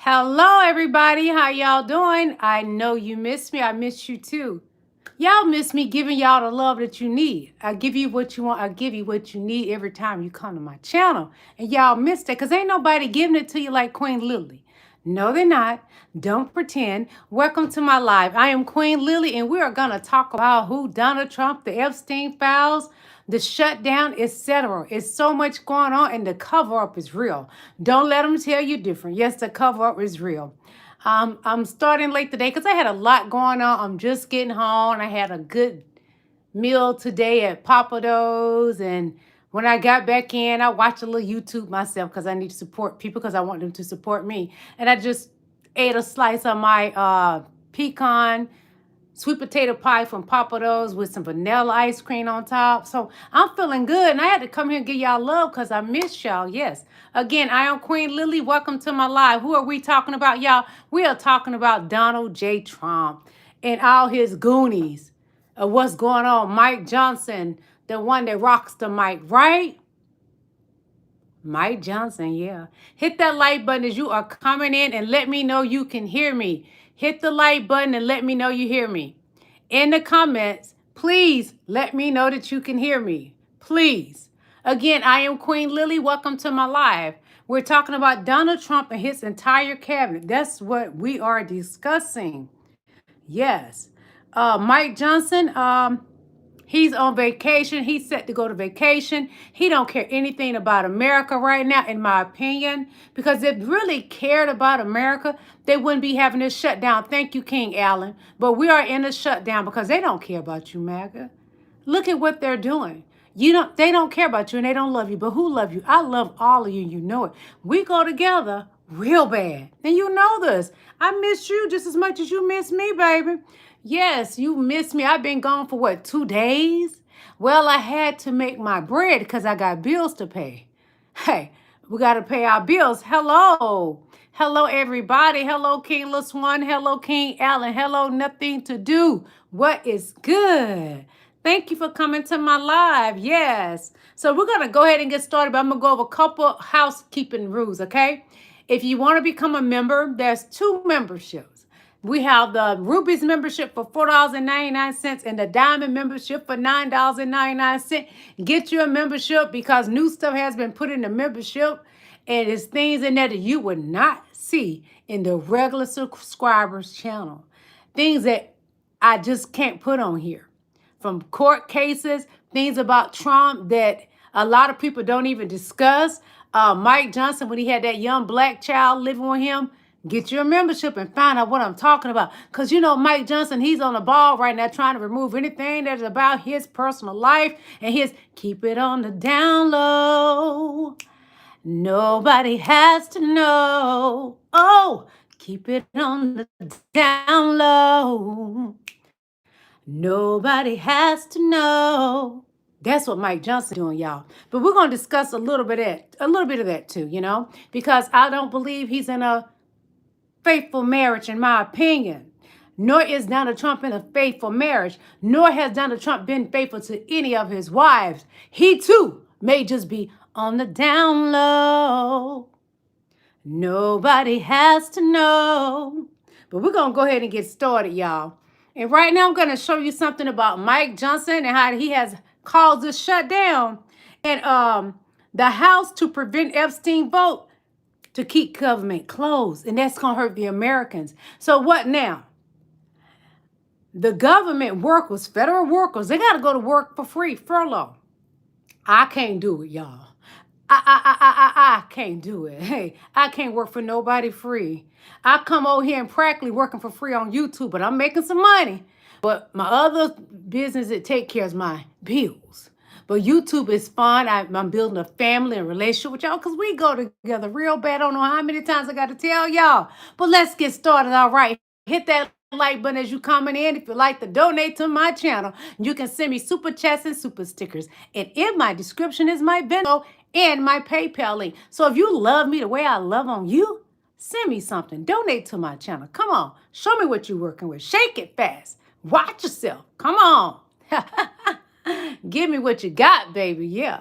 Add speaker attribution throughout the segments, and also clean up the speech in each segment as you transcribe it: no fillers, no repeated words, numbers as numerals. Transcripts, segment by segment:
Speaker 1: Hello, everybody. How y'all doing? I know you missed me. I miss you too. Y'all miss me giving y'all the love that you need. I give you what you want. I give you what you need every time you come to my channel. And y'all missed it because ain't nobody giving it to you like Queen Lillie. No, they're not. Don't pretend. Welcome to my live. I am Queen Lillie, and we are going to talk about who Donald Trump, the Epstein files, the shutdown, etc. It's so much going on, and the cover-up is real. Don't let them tell you different. Yes, the cover-up is real. I'm starting late today because I had a lot going on. I'm just getting home. I had a good meal today at Papados, and when I got back in, I watched a little YouTube myself because I need to support people because I want them to support me. And I just ate a slice of my pecan sweet potato pie from Papados with some vanilla ice cream on top. So I'm feeling good, and I had to come here and give y'all love because I miss y'all. Yes. Again, I am Queen Lillie. Welcome to my live. Who are we talking about, y'all? We are talking about Donald J. Trump and all his goonies of what's going on. Mike Johnson, the one that rocks the mic, right? Mike Johnson, yeah. Hit that like button as you are coming in and let me know you can hear me. Hit the like button and let me know you hear me. In the comments, please let me know that you can hear me. Please. Again, I am Queen Lillie. Welcome to my live. We're talking about Donald Trump and his entire cabinet. That's what we are discussing. Yes. Mike Johnson, he's on vacation. He's set to go to vacation. He don't care anything about America right now, in my opinion, because if really cared about America, they wouldn't be having this shutdown. Thank you, King Allen. But we are in a shutdown because they don't care about you, MAGA. Look at what they're doing. They don't care about you and they don't love you. But who love you? I love all of you. You know it. We go together real bad. And you know this. I miss you just as much as you miss me, baby. Yes, you miss me. I've been gone for what, 2 days? Well, I had to make my bread because I got bills to pay. Hey, we got to pay our bills. Hello. Hello, everybody. Hello, King LaSwan. Hello, King Allen. Hello, Nothing to Do. What is good? Thank you for coming to my live. Yes. So we're going to go ahead and get started, but I'm going to go over a couple housekeeping rules, okay? If you want to become a member, there's 2 memberships. We have the Ruby's membership for $4.99 and the Diamond membership for $9.99. Get you a membership because new stuff has been put in the membership, and there's things in there that you would not see in the regular subscribers channel. Things that I just can't put on here. From court cases, things about Trump that a lot of people don't even discuss. Mike Johnson, when he had that young black child living with him, get your membership and find out what I'm talking about. Because, you know, Mike Johnson, he's on the ball right now trying to remove anything that's about his personal life and his keep it on the down low. Nobody has to know. Oh, keep it on the down low. Nobody has to know. That's what Mike Johnson doing, y'all. But we're going to discuss a little bit of that too, you know, because I don't believe he's in a faithful marriage, in my opinion. Nor is Donald Trump in a faithful marriage. Nor has Donald Trump been faithful to any of his wives. He too may just be on the down low. Nobody has to know. But we're going to go ahead and get started, y'all. And right now I'm going to show you something about Mike Johnson and how he has caused this shutdown. And the House to prevent Epstein vote to keep government closed. And that's going to hurt the Americans. So what now? The government workers, federal workers, they got to go to work for free, furlough. I can't do it, y'all. I can't do it. Hey, I can't work for nobody free. I come over here and practically working for free on YouTube, but I'm making some money. But my other business, it take care of my bills. But YouTube is fun. I'm building a family and relationship with y'all because we go together real bad. I don't know how many times I got to tell y'all. But let's get started. All right. Hit that like button as you coming in. If you like to donate to my channel, you can send me super chats and super stickers. And in my description is my VENMO and my PayPal link. So if you love me the way I love on you, send me something. Donate to my channel. Come on. Show me what you're working with. Shake it fast. Watch yourself. Come on. Give me what you got, baby. Yeah.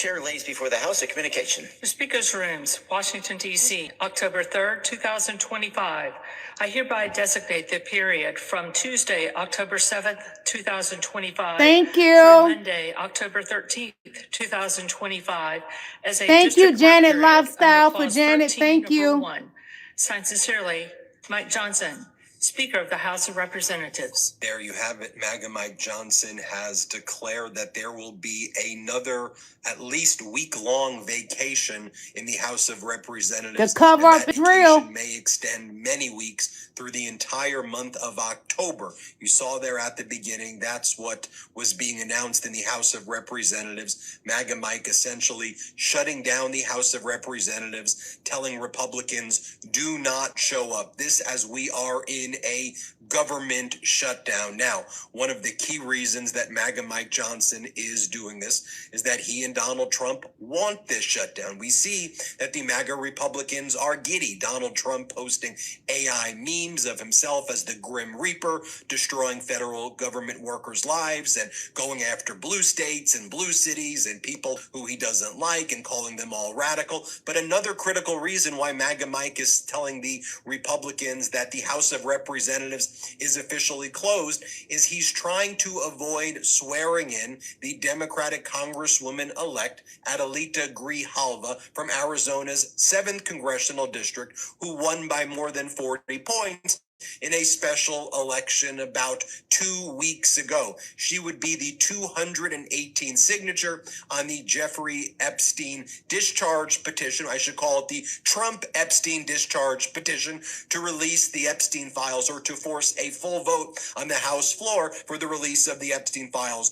Speaker 2: chair lays before the House a communication.
Speaker 3: The Speaker's Rooms, Washington, D.C., October 3rd, 2025. I hereby designate the period from Tuesday, October 7th, 2025
Speaker 1: Thank
Speaker 3: through
Speaker 1: you.
Speaker 3: Monday, October 13th, 2025 as a
Speaker 1: Thank you,
Speaker 3: district court
Speaker 1: Janet
Speaker 3: period
Speaker 1: Lifestyle,
Speaker 3: under
Speaker 1: for
Speaker 3: Clause
Speaker 1: Janet.
Speaker 3: 13,
Speaker 1: Thank
Speaker 3: Number
Speaker 1: you.
Speaker 3: 1. Signed sincerely, Mike Johnson, Speaker of the House of Representatives.
Speaker 4: There you have it. MAGA Mike Johnson has declared that there will be another at least week-long vacation in the House of Representatives.
Speaker 1: The cover up is real.
Speaker 4: May extend many weeks through the entire month of October. You saw there at the beginning, that's what was being announced in the House of Representatives. MAGA Mike essentially shutting down the House of Representatives, telling Republicans, do not show up. This as we are in a government shutdown. Now, one of the key reasons that MAGA Mike Johnson is doing this is that he and Donald Trump want this shutdown. We see that the MAGA Republicans are giddy. Donald Trump posting AI memes of himself as the Grim Reaper, destroying federal government workers' lives and going after blue states and blue cities and people who he doesn't like and calling them all radical. But another critical reason why MAGA Mike is telling the Republicans that the House of Representatives is officially closed is he's trying to avoid swearing in the Democratic Congresswoman-elect Adelita Grijalva from Arizona's 7th Congressional District, who won by more than 40 points in a special election about 2 weeks ago. She would be the 218th signature on the Jeffrey Epstein discharge petition. I should call it the Trump Epstein discharge petition to release the Epstein files, or to force a full vote on the House floor for the release of the Epstein files.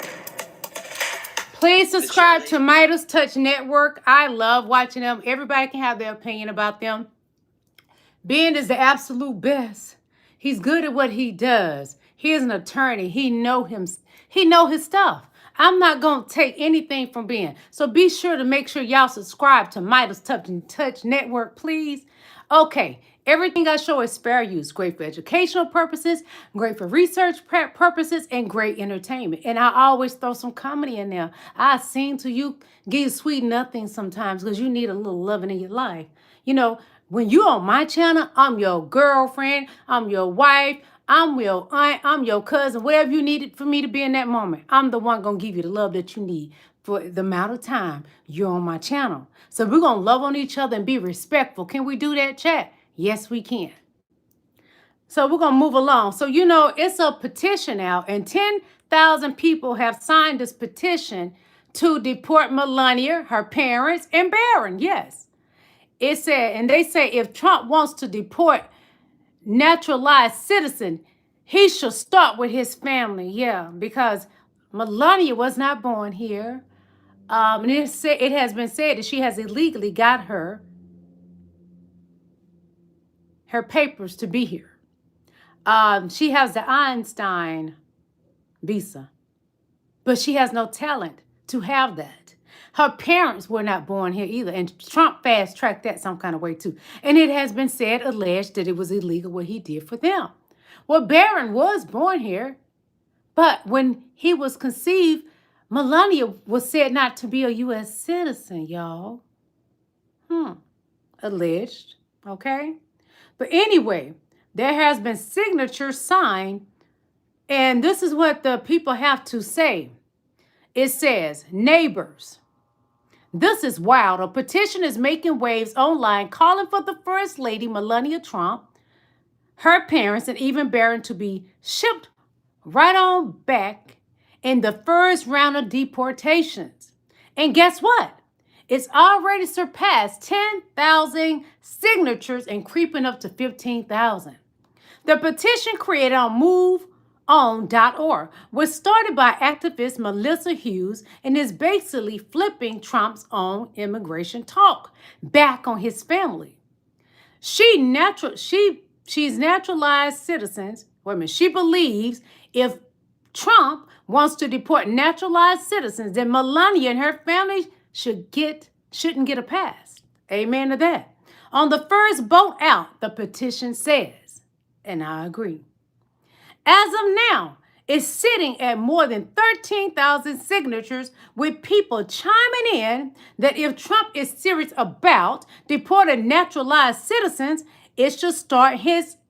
Speaker 1: Please subscribe to Midas Touch Network. I love watching them. Everybody can have their opinion about them. Ben is the absolute best. He's good at what he does. He is an attorney. He know his stuff. I'm not going to take anything from Ben. So be sure to make sure y'all subscribe to Midas Touch Network, please. Okay, everything I show is fair use. Great for educational purposes, great for research purposes, and great entertainment. And I always throw some comedy in there. I sing to you, give you sweet nothing sometimes because you need a little loving in your life. You know, when you on my channel, I'm your girlfriend, I'm your wife, I'm your aunt, I'm your cousin, whatever you needed for me to be in that moment. I'm the one going to give you the love that you need for the amount of time you're on my channel. So we're going to love on each other and be respectful. Can we do that, chat? Yes, we can. So we're going to move along. So, you know, it's a petition out, and 10,000 people have signed this petition to deport Melania, her parents, and Barron. Yes. It said, and they say if Trump wants to deport naturalized citizen, he should start with his family. Yeah, because Melania was not born here. And it has been said that she has illegally got her papers to be here. She has the Einstein visa, but she has no talent to have that. Her parents were not born here either, and Trump fast-tracked that some kind of way too. And it has been said, alleged, that it was illegal what he did for them. Well, Barron was born here, but when he was conceived, Melania was said not to be a U.S. citizen, y'all. Alleged, okay? But anyway, there has been signatures signed, and this is what the people have to say. It says, neighbors, this is wild. A petition is making waves online calling for the First Lady, Melania Trump, her parents, and even Barron to be shipped right on back in the first round of deportations. And guess what? It's already surpassed 10,000 signatures and creeping up to 15,000. The petition created on MoveOn.org was started by activist Melissa Hughes and is basically flipping Trump's own immigration talk back on his family. She's naturalized citizens. Wait a minute. She believes if Trump wants to deport naturalized citizens, then Melania and her family shouldn't get a pass. Amen to that. On the first boat out, the petition says, and I agree. As of now, is sitting at more than 13,000 signatures, with people chiming in that if Trump is serious about deporting naturalized citizens, it should start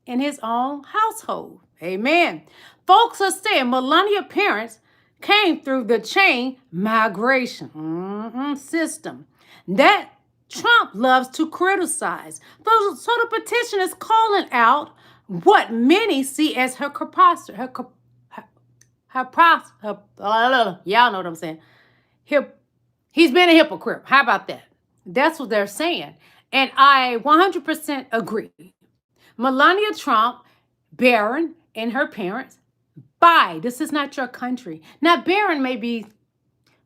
Speaker 1: in his own household. Amen. Folks are saying Melania parents came through the chain migration system that Trump loves to criticize. So the petition is calling out what many see as her y'all know what I'm saying. He's been a hypocrite. How about that? That's what they're saying. And I 100% agree. Melania Trump, Barron, and her parents, bye. This is not your country. Now, Barron may be,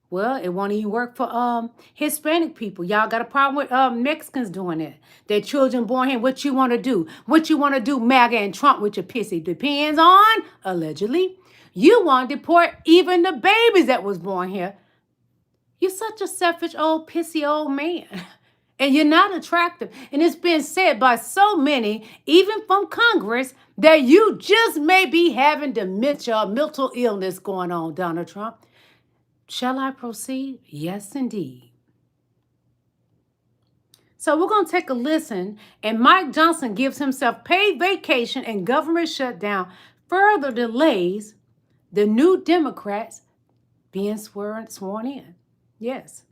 Speaker 1: well, it won't even work for Hispanic people. Y'all got a problem with Mexicans doing it. Their children born here. What you want to do? What you want to do, MAGA and Trump, with your pissy? Depends on, allegedly. You want to deport even the babies that was born here. You're such a selfish old pissy old man. And you're not attractive. And it's been said by so many, even from Congress, that you just may be having dementia or mental illness going on, Donald Trump. Shall I proceed? Yes, indeed. So we're going to take a listen. And Mike Johnson gives himself paid vacation and government shutdown further delays the new Democrats being sworn in. Yes.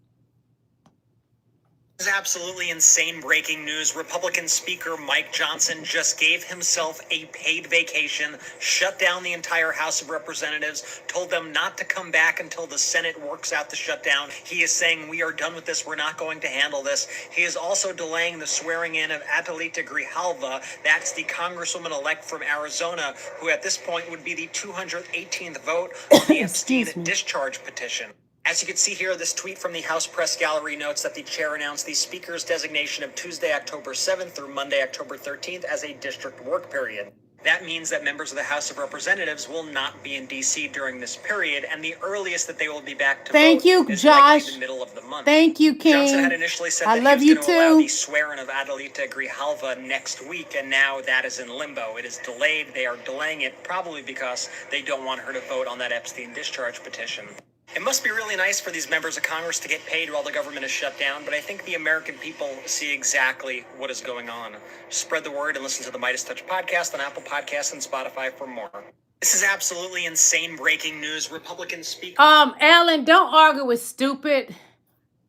Speaker 5: This is absolutely insane breaking news. Republican Speaker Mike Johnson just gave himself a paid vacation, shut down the entire House of Representatives, told them not to come back until the Senate works out the shutdown. He is saying, we are done with this. We're not going to handle this. He is also delaying the swearing in of Adelita Grijalva. That's the Congresswoman-elect from Arizona, who at this point would be the 218th vote on the Epstein discharge petition. As you can see here, this tweet from the House Press Gallery notes that the chair announced the Speaker's designation of Tuesday, October 7th through Monday, October 13th as a district work period. That means that members of the House of Representatives will not be in D.C. during this period, and the earliest that they will be back to vote is likely the middle of the month.
Speaker 1: Thank you, King.
Speaker 5: Johnson had initially said that he was going to allow the swearing of Adelita Grijalva next week, and now that is in limbo. It is delayed. They are delaying it probably because they don't want her to vote on that Epstein discharge petition. It must be really nice for these members of Congress to get paid while the government is shut down, but I think the American people see exactly what is going on. Spread the word and listen to the Midas Touch podcast on Apple Podcasts and Spotify for more. This is absolutely insane breaking news. Republican Speaker...
Speaker 1: Alan, don't argue with stupid.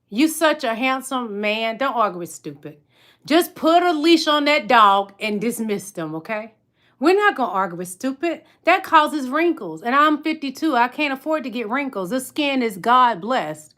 Speaker 1: You such a handsome man. Don't argue with stupid. Just put a leash on that dog and dismiss them, okay? We're not going to argue with stupid. That causes wrinkles. And I'm 52. I can't afford to get wrinkles. This skin is God blessed.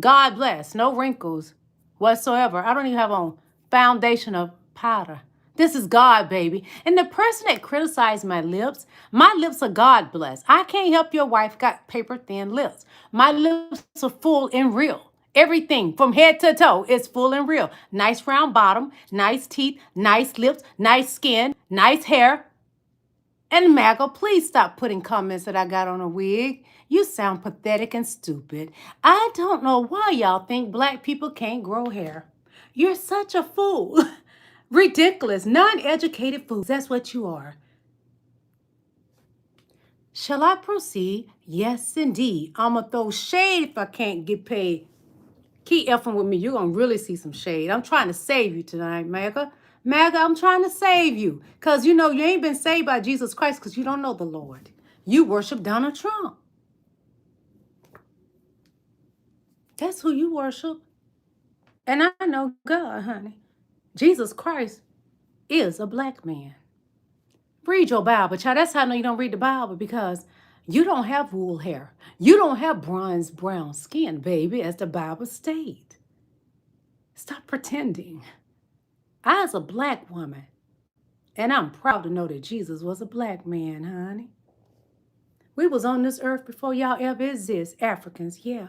Speaker 1: God blessed. No wrinkles whatsoever. I don't even have on foundation of powder. This is God, baby. And the person that criticized my lips are God blessed. I can't help your wife got paper thin lips. My lips are full and real. Everything from head to toe is full and real. Nice round bottom, nice teeth, nice lips, nice skin, nice hair. And MAGA, please stop putting comments that I got on a wig. You sound pathetic and stupid. I don't know why y'all think black people can't grow hair. You're such a fool. Ridiculous, non-educated fools. That's what you are. Shall I proceed? Yes, indeed. I'm going to throw shade if I can't get paid. Keep effing with me. You're going to really see some shade. I'm trying to save you tonight, MAGA. MAGA, I'm trying to save you. Because, you know, you ain't been saved by Jesus Christ because you don't know the Lord. You worship Donald Trump. That's who you worship. And I know God, honey. Jesus Christ is a black man. Read your Bible, child. That's how I know you don't read the Bible, because you don't have wool hair. You don't have bronze brown skin, baby, as the Bible states. Stop pretending. I's a black woman, and I'm proud to know that Jesus was a black man, honey. We was on this earth before y'all ever exist, Africans, yeah.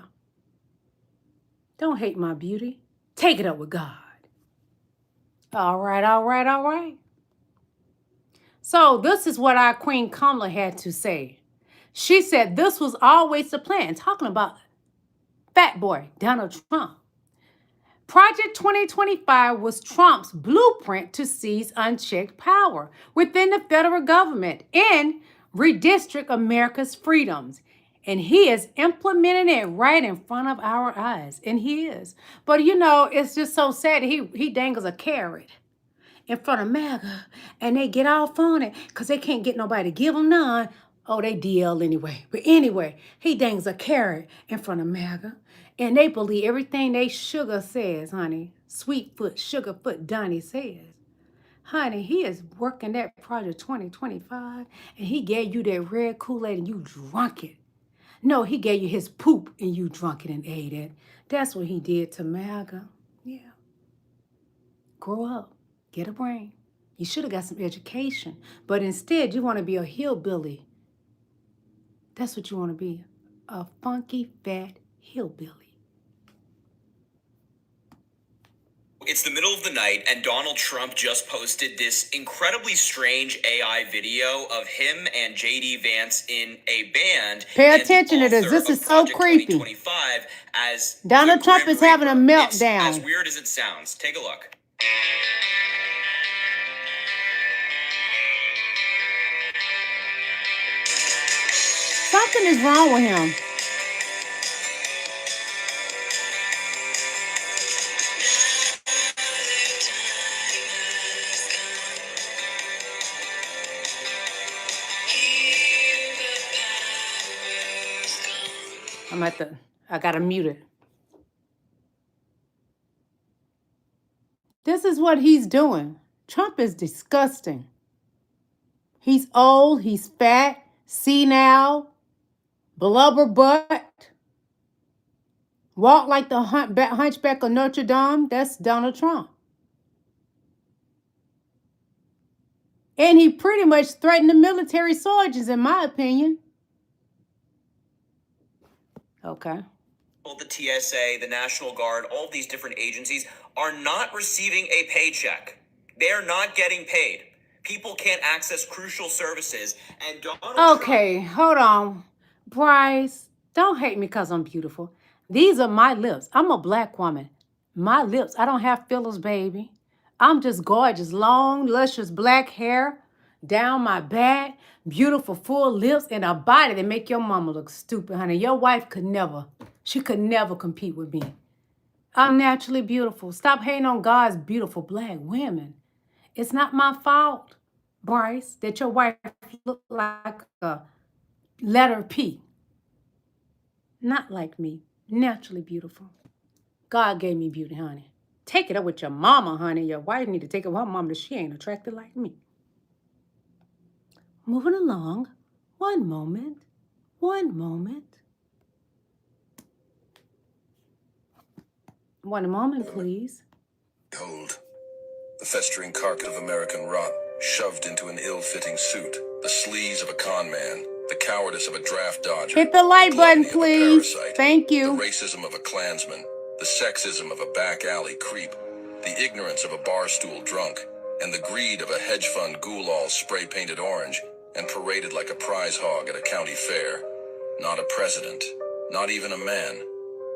Speaker 1: Don't hate my beauty. Take it up with God. All right, all right, all right. So this is what our Queen Kamala had to say. She said this was always the plan, talking about fat boy Donald Trump. Project 2025 was Trump's blueprint to seize unchecked power within the federal government and redistrict America's freedoms. And he is implementing it right in front of our eyes. And he is. But you know, it's just so sad. He dangles a carrot in front of MAGA. And they get off on it because they can't get nobody to give them none. Oh, they DL anyway. But anyway, he dangles a carrot in front of MAGA. And they believe everything they sugar says, honey. Sweetfoot, Sugarfoot Donnie says. Honey, he is working that Project 2025. And he gave you that red Kool-Aid and you drunk it. No, he gave you his poop and you drunk it and ate it. That's what he did to MAGA. Yeah. Grow up. Get a brain. You should have got some education. But instead, you want to be a hillbilly. That's what you want to be. A funky, fat hillbilly.
Speaker 6: It's the middle of the night, and Donald Trump just posted this incredibly strange AI video of him and jdvance in a band.
Speaker 1: Pay attention to this. This is so creepy.
Speaker 6: As
Speaker 1: Donald Trump is having a meltdown.
Speaker 6: It's as weird as it sounds. Take a look.
Speaker 1: Something is wrong with him. I gotta mute it. This is what he's doing. Trump is disgusting. He's old, he's fat, senile, blubber butt. Walk like the hunchback of Notre Dame. That's Donald Trump. And he pretty much threatened the military soldiers, in my opinion. Okay.
Speaker 6: The TSA, the National Guard, all these different agencies are not receiving a paycheck. They are not getting paid. People can't access crucial services. And Donald
Speaker 1: Trump... hold on. Bryce, don't hate me because I'm beautiful. These are my lips. I'm a black woman. My lips, I don't have fillers, baby. I'm just gorgeous. Long, luscious black hair down my back. Beautiful, full lips, and a body that make your mama look stupid, honey. Your wife could never. She could never compete with me. I'm naturally beautiful. Stop hating on God's beautiful black women. It's not my fault, Bryce, that your wife look like a letter P. Not like me. Naturally beautiful. God gave me beauty, honey. Take it up with your mama, honey. Your wife need to take it with her mama that she ain't attracted like me. Moving along. One moment. One moment. One moment, please.
Speaker 7: Behold, the festering carcass of American rot, shoved into an ill-fitting suit, the sleaze of a con man, the cowardice of a draft dodger.
Speaker 1: Hit the like button, please. Thank you.
Speaker 7: The racism of a Klansman, the sexism of a back alley creep, the ignorance of a barstool drunk, and the greed of a hedge fund ghoul all spray-painted orange and paraded like a prize hog at a county fair. Not a president, not even a man.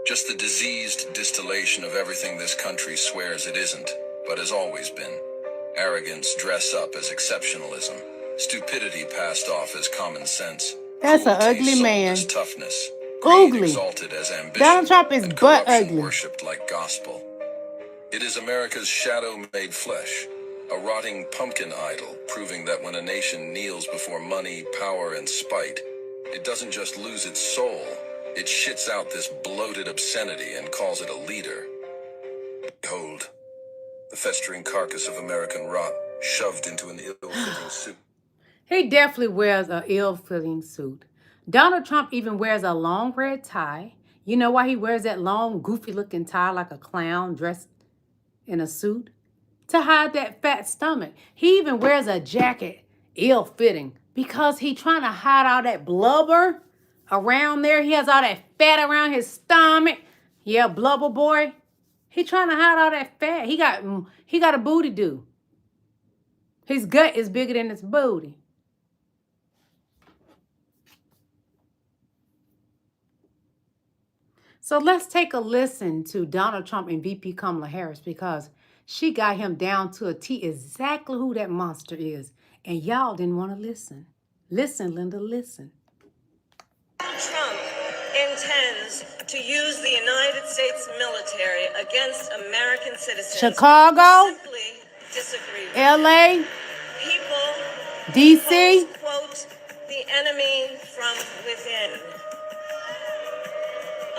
Speaker 7: Just the diseased distillation of everything this country swears it isn't, but has always been. Arrogance dressed up as exceptionalism. Stupidity passed off as common sense.
Speaker 1: That's an ugly man.
Speaker 7: As toughness.
Speaker 1: Ugly.
Speaker 7: Exalted as ambition.
Speaker 1: Donald Trump is butt ugly.
Speaker 7: Worshipped like gospel. It is America's shadow made flesh. A rotting pumpkin idol, proving that when a nation kneels before money, power, and spite, it doesn't just lose its soul. It shits out this bloated obscenity and calls it a leader. Behold, the festering carcass of American rot, shoved into an ill-fitting suit.
Speaker 1: He definitely wears an ill-fitting suit. Donald Trump even wears a long red tie. You know why he wears that long, goofy-looking tie like a clown dressed in a suit? To hide that fat stomach. He even wears a jacket, ill-fitting, because he trying to hide all that blubber around there. He has all that fat around his stomach. Yeah, blubber boy. He trying to hide all that fat. He got a booty do. His gut is bigger than his booty. So let's take a listen to Donald Trump and VP Kamala Harris, because she got him down to a T exactly who that monster is. And y'all didn't want to listen. Listen, Linda, listen.
Speaker 8: Trump intends to use the United States military against American citizens
Speaker 1: Chicago,
Speaker 8: who simply disagree with
Speaker 1: LA,
Speaker 8: people
Speaker 1: DC.
Speaker 8: calls, quote, the enemy from within.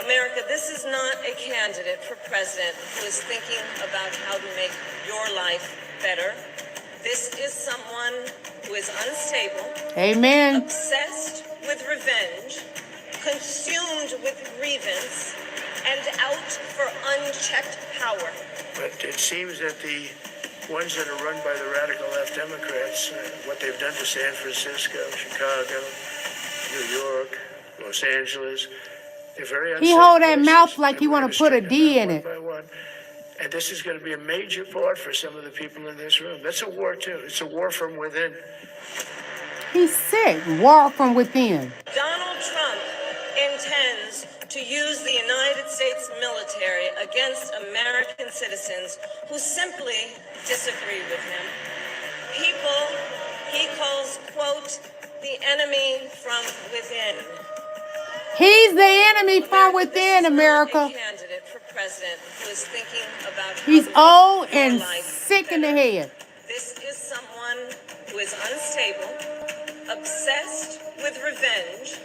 Speaker 8: America, this is not a candidate for president who is thinking about how to make your life better. This is someone who is unstable,
Speaker 1: Amen.
Speaker 8: obsessed with revenge, consumed with grievance, and out for unchecked power.
Speaker 9: But it seems that the ones that are run by the radical left Democrats, what they've done to San Francisco, Chicago, New York, Los Angeles, they're very unsafe
Speaker 1: He hold that
Speaker 9: places,
Speaker 1: mouth like
Speaker 9: and
Speaker 1: he
Speaker 9: we're
Speaker 1: want
Speaker 9: gonna
Speaker 1: to put a
Speaker 9: strike them
Speaker 1: D
Speaker 9: out
Speaker 1: in
Speaker 9: one
Speaker 1: it.
Speaker 9: by one. And this is going to be a major part for some of the people in this room. That's a war, too. It's a war from within.
Speaker 1: He's sick. War from within.
Speaker 8: Donald Trump intends to use the United States military against American citizens who simply disagree with him. People he calls, quote, the enemy from within.
Speaker 1: He's the enemy from
Speaker 8: America,
Speaker 1: within,
Speaker 8: this is
Speaker 1: America.
Speaker 8: not a candidate for president who is thinking about how
Speaker 1: He's
Speaker 8: to make
Speaker 1: old
Speaker 8: your
Speaker 1: and
Speaker 8: life
Speaker 1: sick in the
Speaker 8: better.
Speaker 1: head.
Speaker 8: This is someone who is unstable, obsessed with revenge,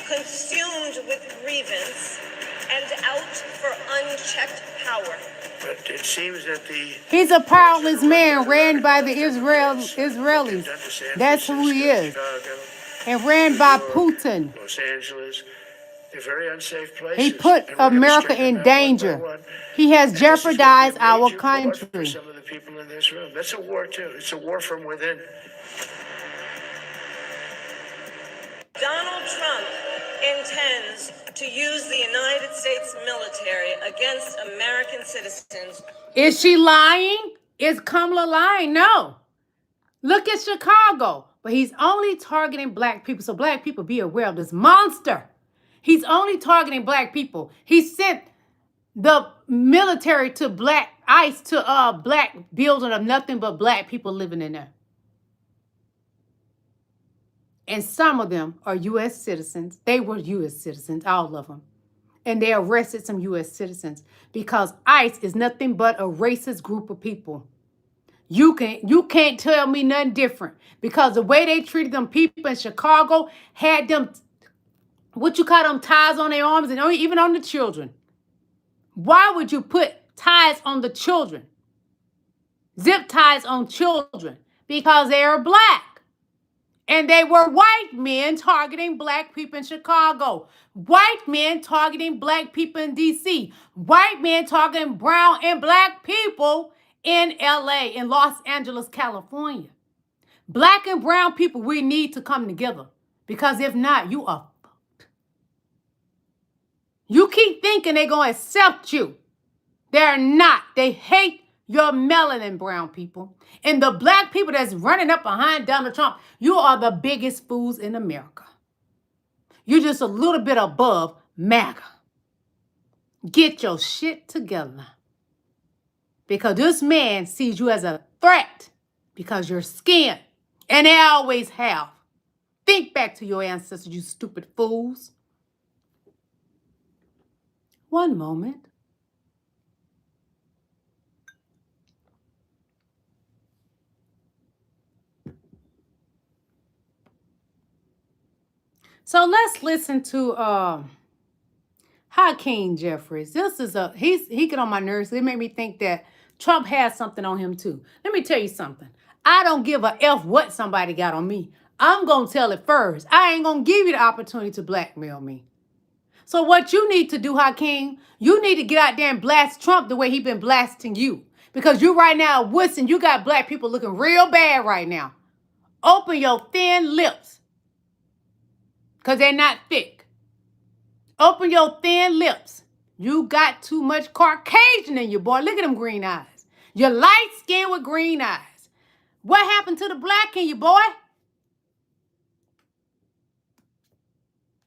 Speaker 8: consumed with grievance, and out for unchecked power.
Speaker 9: But it seems that the
Speaker 1: He's a powerless man ran by the Israelis. That's who he is. And ran by Putin.
Speaker 9: Los Angeles, they're very unsafe places.
Speaker 1: He put
Speaker 9: and we're gonna
Speaker 1: America
Speaker 9: strike them
Speaker 1: in
Speaker 9: out one by
Speaker 1: danger.
Speaker 9: one.
Speaker 1: He has
Speaker 9: And this is gonna be a
Speaker 1: jeopardized our
Speaker 9: major part For
Speaker 1: country.
Speaker 9: some of the people in this room, that's a war too. It's a war from within.
Speaker 8: Donald Trump intends to use the United States military against American citizens.
Speaker 1: Is she lying? Is Kamala lying? No. Look at Chicago. But he's only targeting black people. So black people, be aware of this monster. He's only targeting black people. He sent the military to black ICE to a black building of nothing but black people living in there. And some of them are U.S. citizens. They were U.S. citizens, all of them. And they arrested some U.S. citizens because ICE is nothing but a racist group of people. You can't tell me nothing different because the way they treated them people in Chicago had them, ties on their arms and even on the children. Why would you put ties on the children? Zip ties on children because they are black. And they were white men targeting black people in Chicago. White men targeting black people in D.C. White men targeting brown and black people in L.A., in Los Angeles, California. Black and brown people, we need to come together. Because if not, you are fucked. You keep thinking they're going to accept you. They're not. They hate your melanin brown people. And the black people that's running up behind Donald Trump, you are the biggest fools in America. You're just a little bit above MAGA. Get your shit together. Because this man sees you as a threat because you're skin. And they always have. Think back to your ancestors, you stupid fools. One moment. So let's listen to Hakeem Jeffries. This is he get on my nerves. It made me think that Trump has something on him too. Let me tell you something. I don't give a F what somebody got on me. I'm going to tell it first. I ain't going to give you the opportunity to blackmail me. So what you need to do, Hakeem, you need to get out there and blast Trump the way he been blasting you. Because you right now, wussing, you got black people looking real bad right now. Open your thin lips. Because they're not thick. Open your thin lips. You got too much Caucasian in you, boy. Look at them green eyes. You're light skinned with green eyes. What happened to the black in you, boy?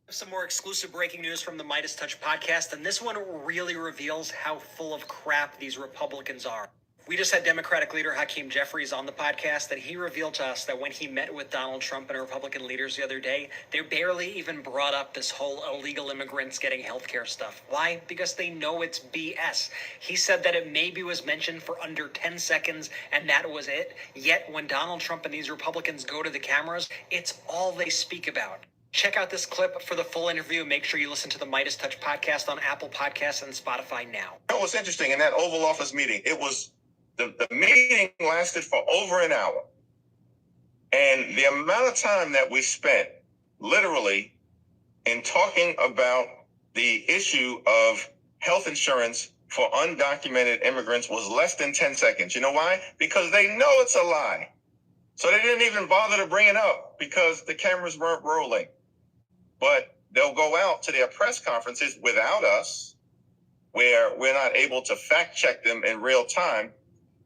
Speaker 5: Some more exclusive breaking news from the Midas Touch podcast, and this one really reveals how full of crap these Republicans are. We just had Democratic leader Hakeem Jeffries on the podcast, and he revealed to us that when he met with Donald Trump and Republican leaders the other day, they barely even brought up this whole illegal immigrants getting healthcare stuff. Why? Because they know it's BS. He said that it maybe was mentioned for under 10 seconds, and that was it. Yet when Donald Trump and these Republicans go to the cameras, it's all they speak about. Check out this clip for the full interview. Make sure you listen to the Midas Touch podcast on Apple Podcasts and Spotify now.
Speaker 10: That was interesting in that Oval Office meeting. It was the meeting lasted for over an hour. And the amount of time that we spent literally in talking about the issue of health insurance for undocumented immigrants was less than 10 seconds. You know why? Because they know it's a lie. So they didn't even bother to bring it up because the cameras weren't rolling. But they'll go out to their press conferences without us, where we're not able to fact check them in real time.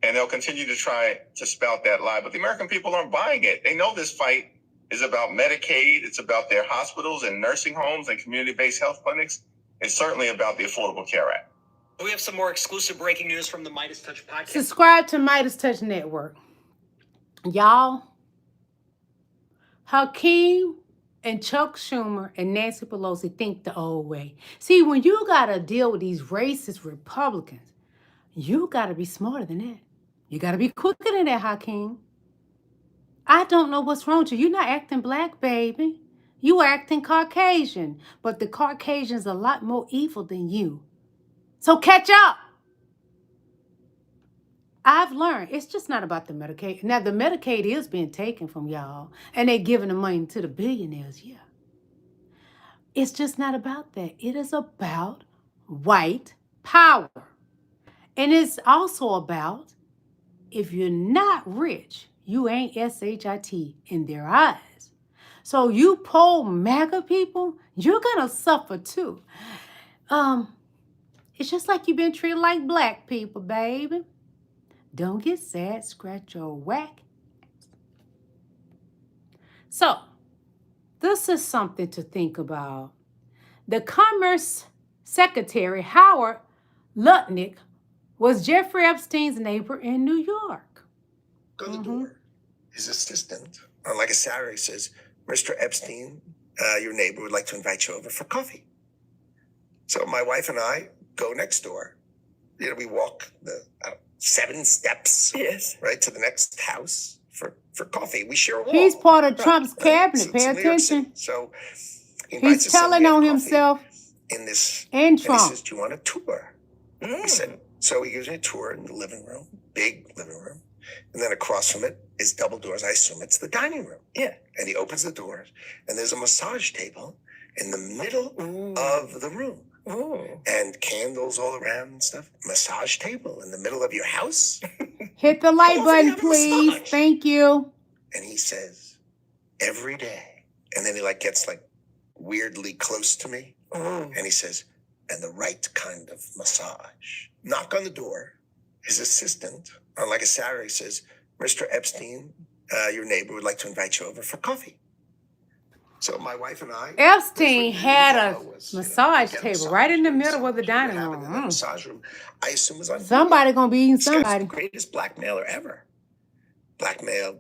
Speaker 10: And they'll continue to try to spout that lie. But the American people aren't buying it. They know this fight is about Medicaid. It's about their hospitals and nursing homes and community-based health clinics. It's certainly about the Affordable Care Act.
Speaker 5: We have some more exclusive breaking news from the Midas Touch podcast.
Speaker 1: Subscribe to Midas Touch Network. Y'all, Hakeem and Chuck Schumer and Nancy Pelosi think the old way. See, when you got to deal with these racist Republicans, you got to be smarter than that. You got to be quicker than that, Hakeem. I don't know what's wrong with you. You're not acting black, baby. You acting Caucasian. But the Caucasian's a lot more evil than you. So catch up. I've learned it's just not about the Medicaid. Now, the Medicaid is being taken from y'all, and they're giving the money to the billionaires, yeah. It's just not about that. It is about white power. And it's also about, if you're not rich, you ain't SHIT in their eyes. So you poor MAGA people, you're going to suffer too. It's just like you've been treated like black people, baby. Don't get sad, scratch your whack. So, this is something to think about. The Commerce Secretary, Howard Lutnick, was Jeffrey Epstein's neighbor in New York.
Speaker 2: Go to the door. His assistant, on like a Saturday, says, Mr. Epstein, your neighbor would like to invite you over for coffee. So my wife and I go next door. You know, we walk the 7 steps, yes, right, to the next house for coffee. We share a wall.
Speaker 1: He's part of Trump's cabinet. Pay attention.
Speaker 2: So
Speaker 1: he's telling on himself
Speaker 2: in this,
Speaker 1: and Trump.
Speaker 2: And he says, "Do you want a tour?" He said. So he gives me a tour in the living room, big living room. And then across from it is double doors. I assume it's the dining room. Yeah. And he opens the doors, and there's a massage table in the middle of the room. And candles all around and stuff. Massage table in the middle of your house.
Speaker 1: Hit the like button, please. Thank you.
Speaker 2: And he says, every day. And then he gets weirdly close to me. And he says, and the right kind of massage. Knock on the door. His assistant, on like a Saturday, says, Mr. Epstein, your neighbor would like to invite you over for coffee. So my wife and I...
Speaker 1: Epstein had a massage table right in the middle of the dining room.
Speaker 2: The massage room, I assume, was on...
Speaker 1: Somebody gonna be eating somebody.
Speaker 2: The greatest blackmailer ever. Blackmailed.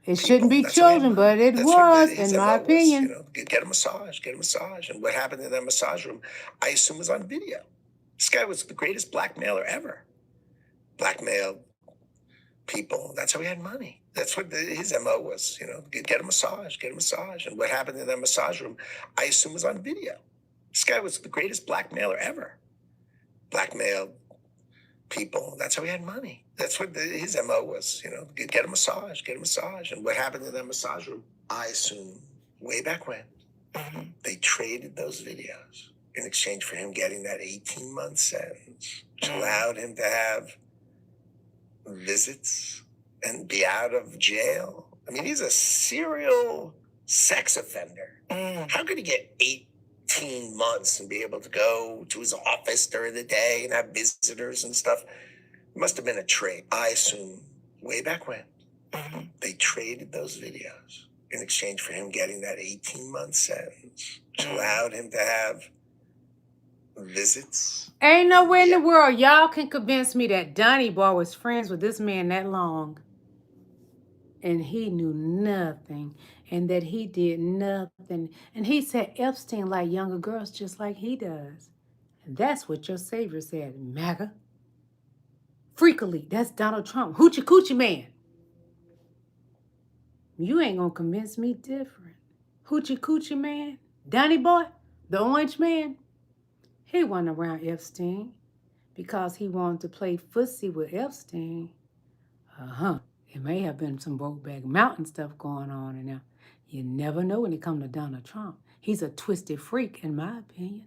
Speaker 1: It shouldn't be children, but it was, in my opinion.
Speaker 2: You know, get a massage. And what happened in that massage room, I assume, was on video. This guy was the greatest blackmailer ever. Blackmailed people. That's how he had money. That's what his MO was, you know, get a massage. And what happened in that massage room, I assume, was on video. This guy was the greatest blackmailer ever. Blackmailed people. That's how he had money. That's what his MO was, you know, get a massage. And what happened in that massage room, I assume, way back when, they traded those videos in exchange for him getting that 18-month sentence, which allowed him to have visits and be out of jail. I mean, he's a serial sex offender. How could he get 18 months and be able to go to his office during the day and have visitors and stuff? It must have been a trade. I assume way back when, they traded those videos in exchange for him getting that 18-month sentence, which allowed him to have visits.
Speaker 1: Ain't nowhere in the
Speaker 2: Yeah.
Speaker 1: world y'all can convince me that Donnie Boy was friends with this man that long. And he knew nothing. And that he did nothing. And he said Epstein like younger girls just like he does. And that's what your savior said, MAGA. Freakily, that's Donald Trump. Hoochie coochie man. You ain't gonna convince me different. Hoochie coochie man. Donnie Boy, the orange man. He wasn't around Epstein because he wanted to play footsie with Epstein. It may have been some Brokeback Mountain stuff going on in there. You never know when it comes to Donald Trump. He's a twisted freak, in my opinion.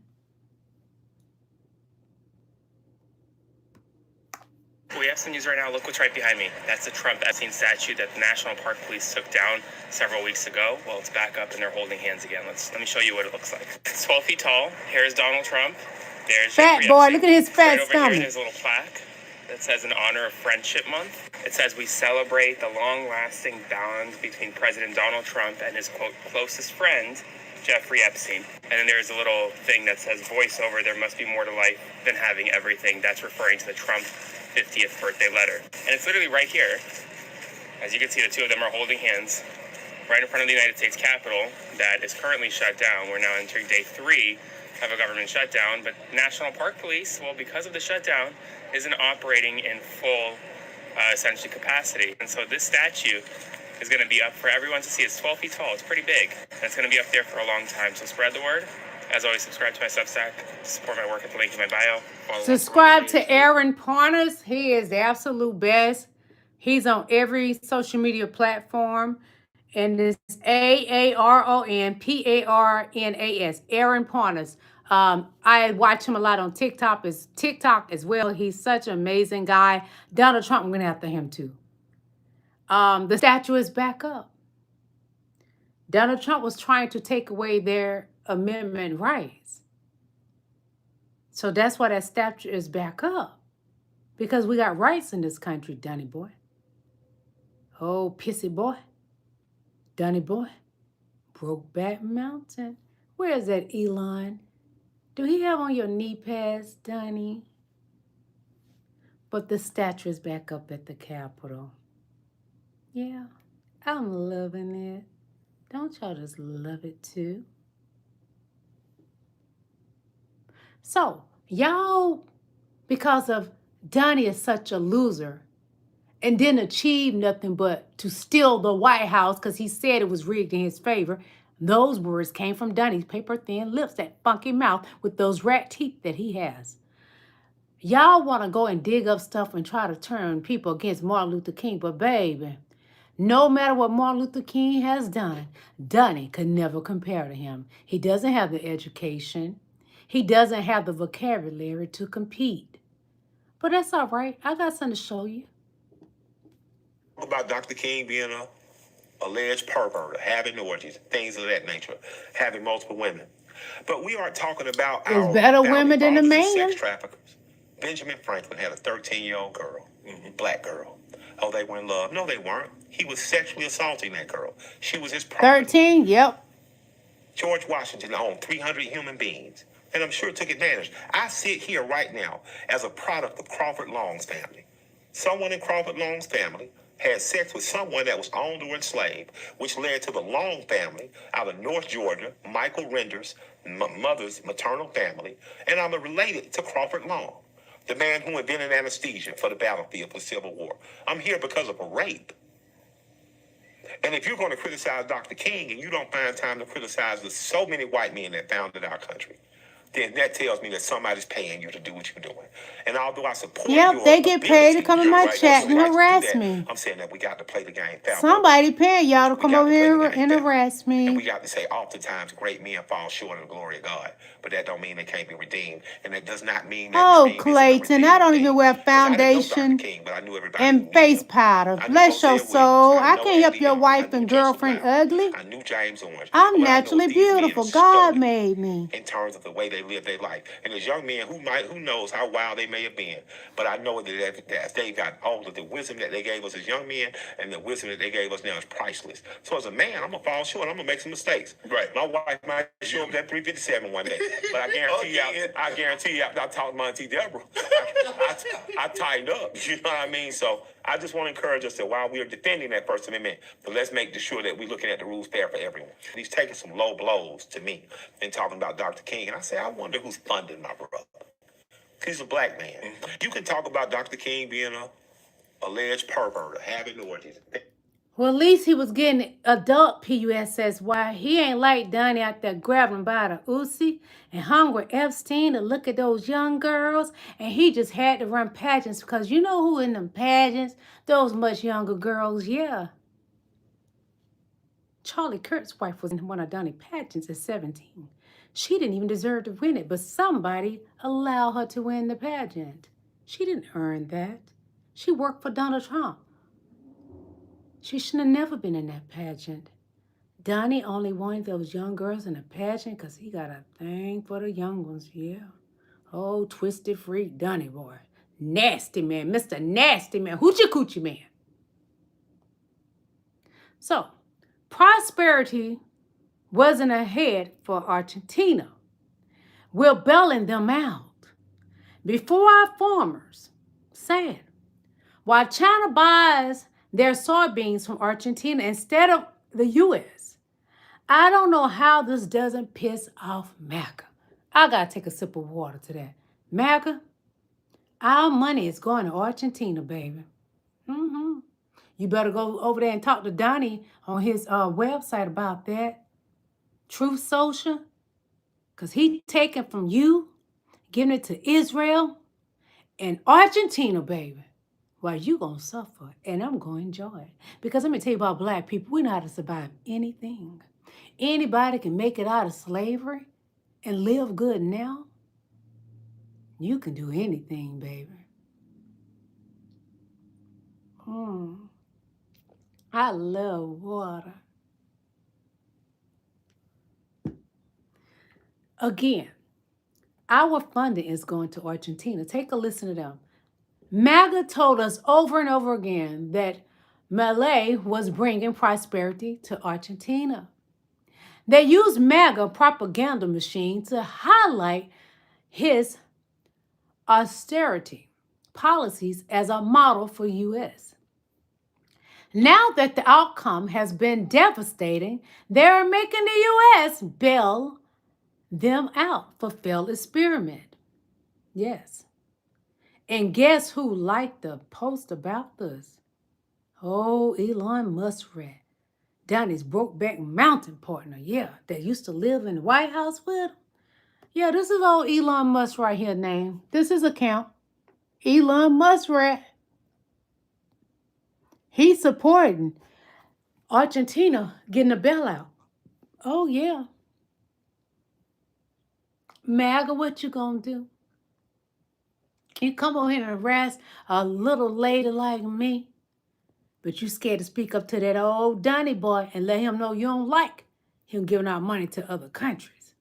Speaker 11: We have some news right now. Look what's right behind me. That's the Trump Epstein statue that the National Park Police took down several weeks ago. Well, it's back up and they're holding hands again. Let me show you what it looks like. It's 12 feet tall. Here's Donald Trump. There's
Speaker 1: Fat
Speaker 11: Jeffrey
Speaker 1: boy,
Speaker 11: Epstein.
Speaker 1: look at his fat
Speaker 11: Right over
Speaker 1: stomach.
Speaker 11: here, there's a little plaque that says in honor of Friendship Month. It says we celebrate the long-lasting bond between President Donald Trump and his, quote, closest friend, Jeffrey Epstein. And then there's a little thing that says voiceover, there must be more to life than having everything. That's referring to the Trump 50th birthday letter. And it's literally right here. As you can see, the two of them are holding hands right in front of the United States Capitol that is currently shut down. We're now entering day 3 of a government shutdown, but National Park Police, well, because of the shutdown, isn't operating in full, essentially, capacity. And so this statue is going to be up for everyone to see. It's 12 feet tall. It's pretty big. And it's going to be up there for a long time. So spread the word. As always, subscribe to my Substack. Support my work at the link in my bio. Follow
Speaker 1: Subscribe to Aaron Parnas. He is the absolute best. He's on every social media platform. And it's AARONPARNAS. Aaron Parnas. I watch him a lot on TikTok as well. He's such an amazing guy. Donald Trump went after him too. The statue is back up. Donald Trump was trying to take away their amendment rights. So that's why that statue is back up. Because we got rights in this country, Donnie boy. Oh, pissy boy. Donnie boy. Brokeback Mountain. Where is that, Elon? Do he have on your knee pads, Donnie? But the statue is back up at the Capitol. Yeah, I'm loving it. Don't y'all just love it too? So, y'all, because of Donnie is such a loser and didn't achieve nothing but to steal the White House because he said it was rigged in his favor, those words came from Donnie's paper-thin lips, that funky mouth with those rat teeth that he has. Y'all want to go and dig up stuff and try to turn people against Martin Luther King, but baby, no matter what Martin Luther King has done, Donnie could never compare to him. He doesn't have the education. He doesn't have the vocabulary to compete. But that's all right. I got something to show you.
Speaker 12: About Dr. King being a alleged pervert, having orgies, things of that nature, having multiple women. But we aren't talking about
Speaker 1: There's better women than a man.
Speaker 12: Sex traffickers. Benjamin Franklin had a 13-year-old girl, black girl. Oh, they were in love. No, they weren't. He was sexually assaulting that girl. She was his property.
Speaker 1: 13, yep.
Speaker 12: George Washington owned 300 human beings, and I'm sure it took advantage. I sit here right now as a product of Crawford Long's family. Someone in Crawford Long's family had sex with someone that was owned or enslaved, which led to the Long family out of North Georgia, Michael Render's mother's maternal family, and I'm related to Crawford Long, the man who invented anesthesia for the battlefield for the Civil War. I'm here because of a rape. And if you're going to criticize Dr. King and you don't find time to criticize the so many white men that founded our country, then that tells me that somebody's paying you to do what you're doing. And although I support
Speaker 1: Yep, they get paid to come in my chat and harass me.
Speaker 12: I'm saying that we got to play the game fair.
Speaker 1: Somebody paying y'all to come over here and harass me.
Speaker 12: And we got to say oftentimes great men fall short of the glory of God. But that don't mean they can't be redeemed. And that does not mean that
Speaker 1: Oh, Clayton, I don't even wear foundation and face powder. Bless your soul. I can't help your wife and girlfriend ugly.
Speaker 12: I knew James Orange.
Speaker 1: I'm naturally beautiful. God made me.
Speaker 12: In terms of the way they they live their life. And as young men, who knows how wild they may have been, but I know that as they got older, the wisdom that they gave us as young men and the wisdom that they gave us now is priceless. So as a man, I'm gonna fall short. I'm gonna make some mistakes. Right. My wife might show up at 357 one day, but I guarantee you, after I talked to my auntie Deborah, I tightened up. You know what I mean? So I just want to encourage us that while we are defending that First Amendment, but let's make sure that we're looking at the rules fair for everyone. He's taking some low blows to me and talking about Dr. King, and I say, I wonder who's funding my brother. He's a black man. You can talk about Dr. King being a alleged pervert or having orgies.
Speaker 1: Well, at least he was getting adult PUSS. Why he ain't like Donnie out there grabbing by the Uzi and hung with Epstein to look at those young girls. And he just had to run pageants because you know who in them pageants? Those much younger girls, yeah. Charlie Kirk's wife was in one of Donnie pageants at 17. She didn't even deserve to win it, but somebody allowed her to win the pageant. She didn't earn that. She worked for Donald Trump. She should have never been in that pageant. Donnie only wanted those young girls in the pageant because he got a thing for the young ones, yeah. Oh, twisted freak Donnie boy. Nasty man, Mr. Nasty Man, hoochie coochie man. So, prosperity wasn't ahead for Argentina. We're bailing them out. Before our farmers, sad. While China buys their soybeans from Argentina instead of the U.S. I don't know how this doesn't piss off MAGA. I got to take a sip of water to that. MAGA, our money is going to Argentina, baby. You better go over there and talk to Donnie on his website about that. Truth Social. Because he taking from you, giving it to Israel and Argentina, baby. Well, you going to suffer, and I'm going to enjoy it. Because let me tell you about black people, we know how to survive anything. Anybody can make it out of slavery and live good now. You can do anything, baby. I love water. Again, our funding is going to Argentina. Take a listen to them. MAGA told us over and over again that Milei was bringing prosperity to Argentina. They used MAGA propaganda machine to highlight his austerity policies as a model for U.S. Now that the outcome has been devastating, they're making the U.S. bail them out for failed experiment. Yes. And guess who liked the post about this? Oh, Elon Muskrat. Donnie's Brokeback Mountain partner, yeah, that used to live in the White House with him. Yeah, this is old Elon Musk right here name. This is account. Elon Muskrat. He's supporting Argentina getting a bailout. Oh, yeah. MAGA, what you gonna do? You come on here and harass a little lady like me, but you scared to speak up to that old Donnie boy and let him know you don't like him giving out money to other countries.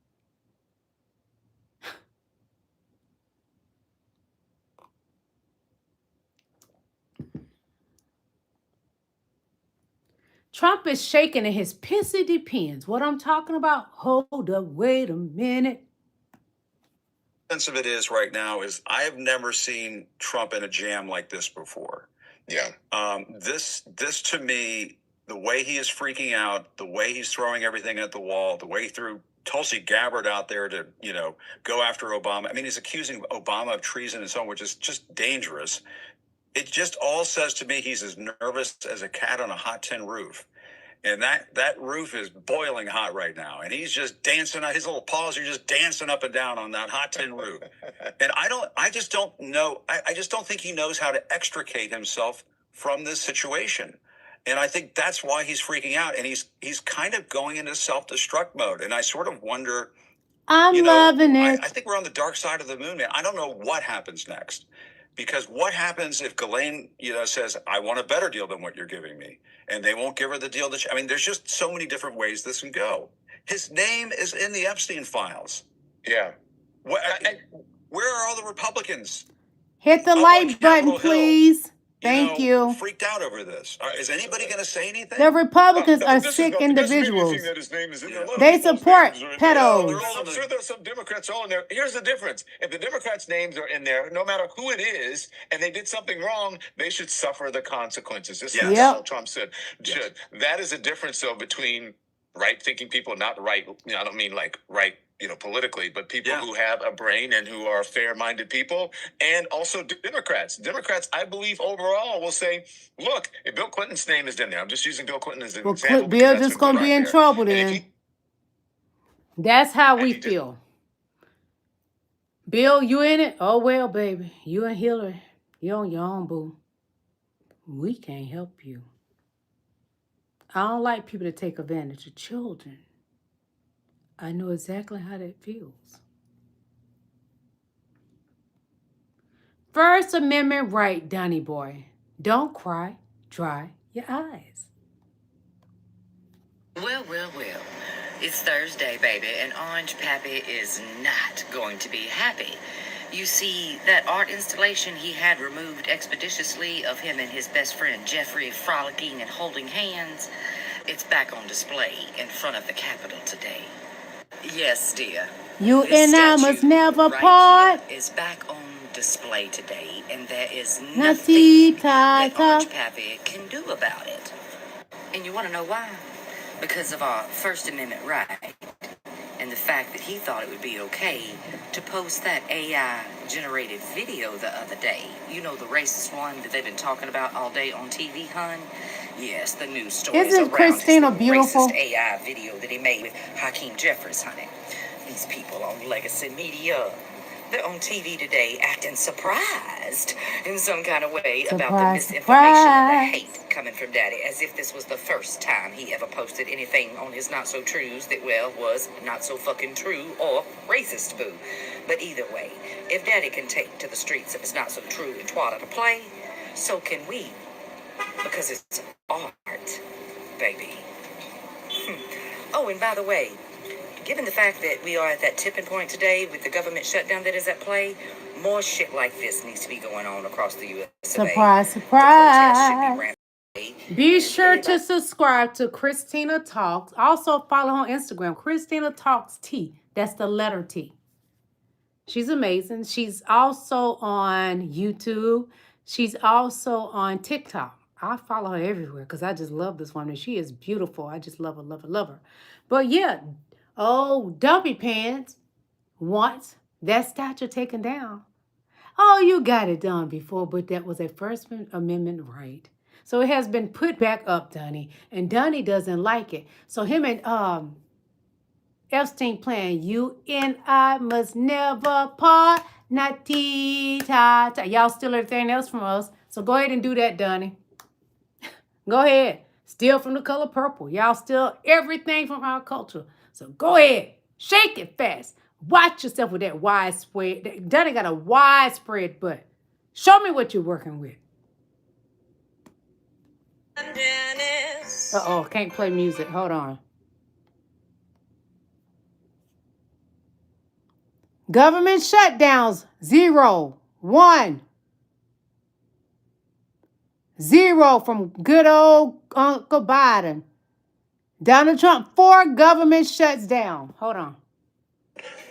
Speaker 1: Trump is shaking in his pissy depends. What I'm talking about? Hold up, wait a minute.
Speaker 13: Sense of it is right now is I have never seen Trump in a jam like this before.
Speaker 2: Yeah.
Speaker 13: This to me, the way he is freaking out, the way he's throwing everything at the wall, the way he threw Tulsi Gabbard out there to, go after Obama. I mean, he's accusing Obama of treason and so on, which is just dangerous. It just all says to me he's as nervous as a cat on a hot tin roof. And that roof is boiling hot right now. And he's just dancing, his little paws are just dancing up and down on that hot tin roof. And I just don't think he knows how to extricate himself from this situation. And I think that's why he's freaking out. And he's kind of going into self-destruct mode. And I sort of wonder,
Speaker 1: I'm loving it.
Speaker 13: I think we're on the dark side of the moon, man. I don't know what happens next. Because what happens if Ghislaine, says, I want a better deal than what you're giving me? And they won't give her the deal that there's just so many different ways this can go. His name is in the Epstein files.
Speaker 2: Yeah.
Speaker 13: Where are all the Republicans?
Speaker 1: Hit the
Speaker 13: Up on
Speaker 1: like button,
Speaker 13: Capitol Hill,
Speaker 1: please. Thank you.
Speaker 13: freaked out over this. Is anybody going to say anything?
Speaker 1: The Republicans are sick individuals. They support pedos.
Speaker 10: I'm sure there's some Democrats all in there. Here's the difference. If the Democrats' names are in there, no matter who it is, and they did something wrong, they should suffer the consequences. This is what Donald Trump said. Should. That is a difference, though, between right-thinking people, not right, I don't mean like right, politically, but people who have a brain and who are fair-minded people, and also Democrats. Democrats, I believe, overall, will say, look, if Bill Clinton's name is in there, I'm just using Bill Clinton as an example.
Speaker 1: Bill just going to be in trouble then. That's how we feel. Bill, you in it? Oh, well, baby. You and Hillary, you on your own, boo. We can't help you. I don't like people to take advantage of children. I know exactly how that feels. First Amendment right, Donnie boy. Don't cry. Dry your eyes.
Speaker 14: Well. It's Thursday, baby, and Orange Pappy is not going to be happy. You see, that art installation he had removed expeditiously of him and his best friend Jeffrey frolicking and holding hands, it's back on display in front of the Capitol today. Yes, dear.
Speaker 1: You and I must never part.
Speaker 14: Is back on display today, and there is nothing that Orange Pappy can do about it. And you want to know why? Because of our First Amendment right, and the fact that he thought it would be okay to post that AI-generated video the other day. You know, the racist one that they've been talking about all day on TV, hun? Yes, the news stories
Speaker 1: Isn't
Speaker 14: around
Speaker 1: Christina
Speaker 14: his
Speaker 1: beautiful?
Speaker 14: racist AI video that he made with Hakeem Jeffries, honey. These people on legacy media, they're on TV today acting surprised in some kind of way about the misinformation and the hate coming from Daddy, as if this was the first time he ever posted anything on his not-so-trues that, well, was not so fucking true or racist, boo. But either way, if Daddy can take to the streets of his not-so-true and twat to play, so can we. Because it's art, baby. Oh, and by the way, given the fact that we are at that tipping point today with the government shutdown that is at play, more shit like this needs to be going on across the U.S.
Speaker 1: Surprise, surprise. Be sure to subscribe to Christina Talks. Also follow her on Instagram, Christina Talks T. That's the letter T. She's amazing. She's also on YouTube. She's also on TikTok. I follow her everywhere because I just love this woman. She is beautiful. I just love her, love her, love her. But yeah, Dumpy Pants wants that statue taken down. Oh, you got it done before, but that was a First Amendment right. So it has been put back up, Donnie, and Donnie doesn't like it. So him and Epstein playing You and I Must Never Part, not ta. Y'all steal everything else from us. So go ahead and do that, Donnie. Go ahead. Steal from the color purple. Y'all steal everything from our culture. So go ahead. Shake it fast. Watch yourself with that widespread. Donnie got a widespread butt. Show me what you're working with. Uh-oh, can't play music. Hold on. Government shutdowns, 0, 1. 0 from good old Uncle Biden. Donald Trump, 4 government shuts down. Hold on.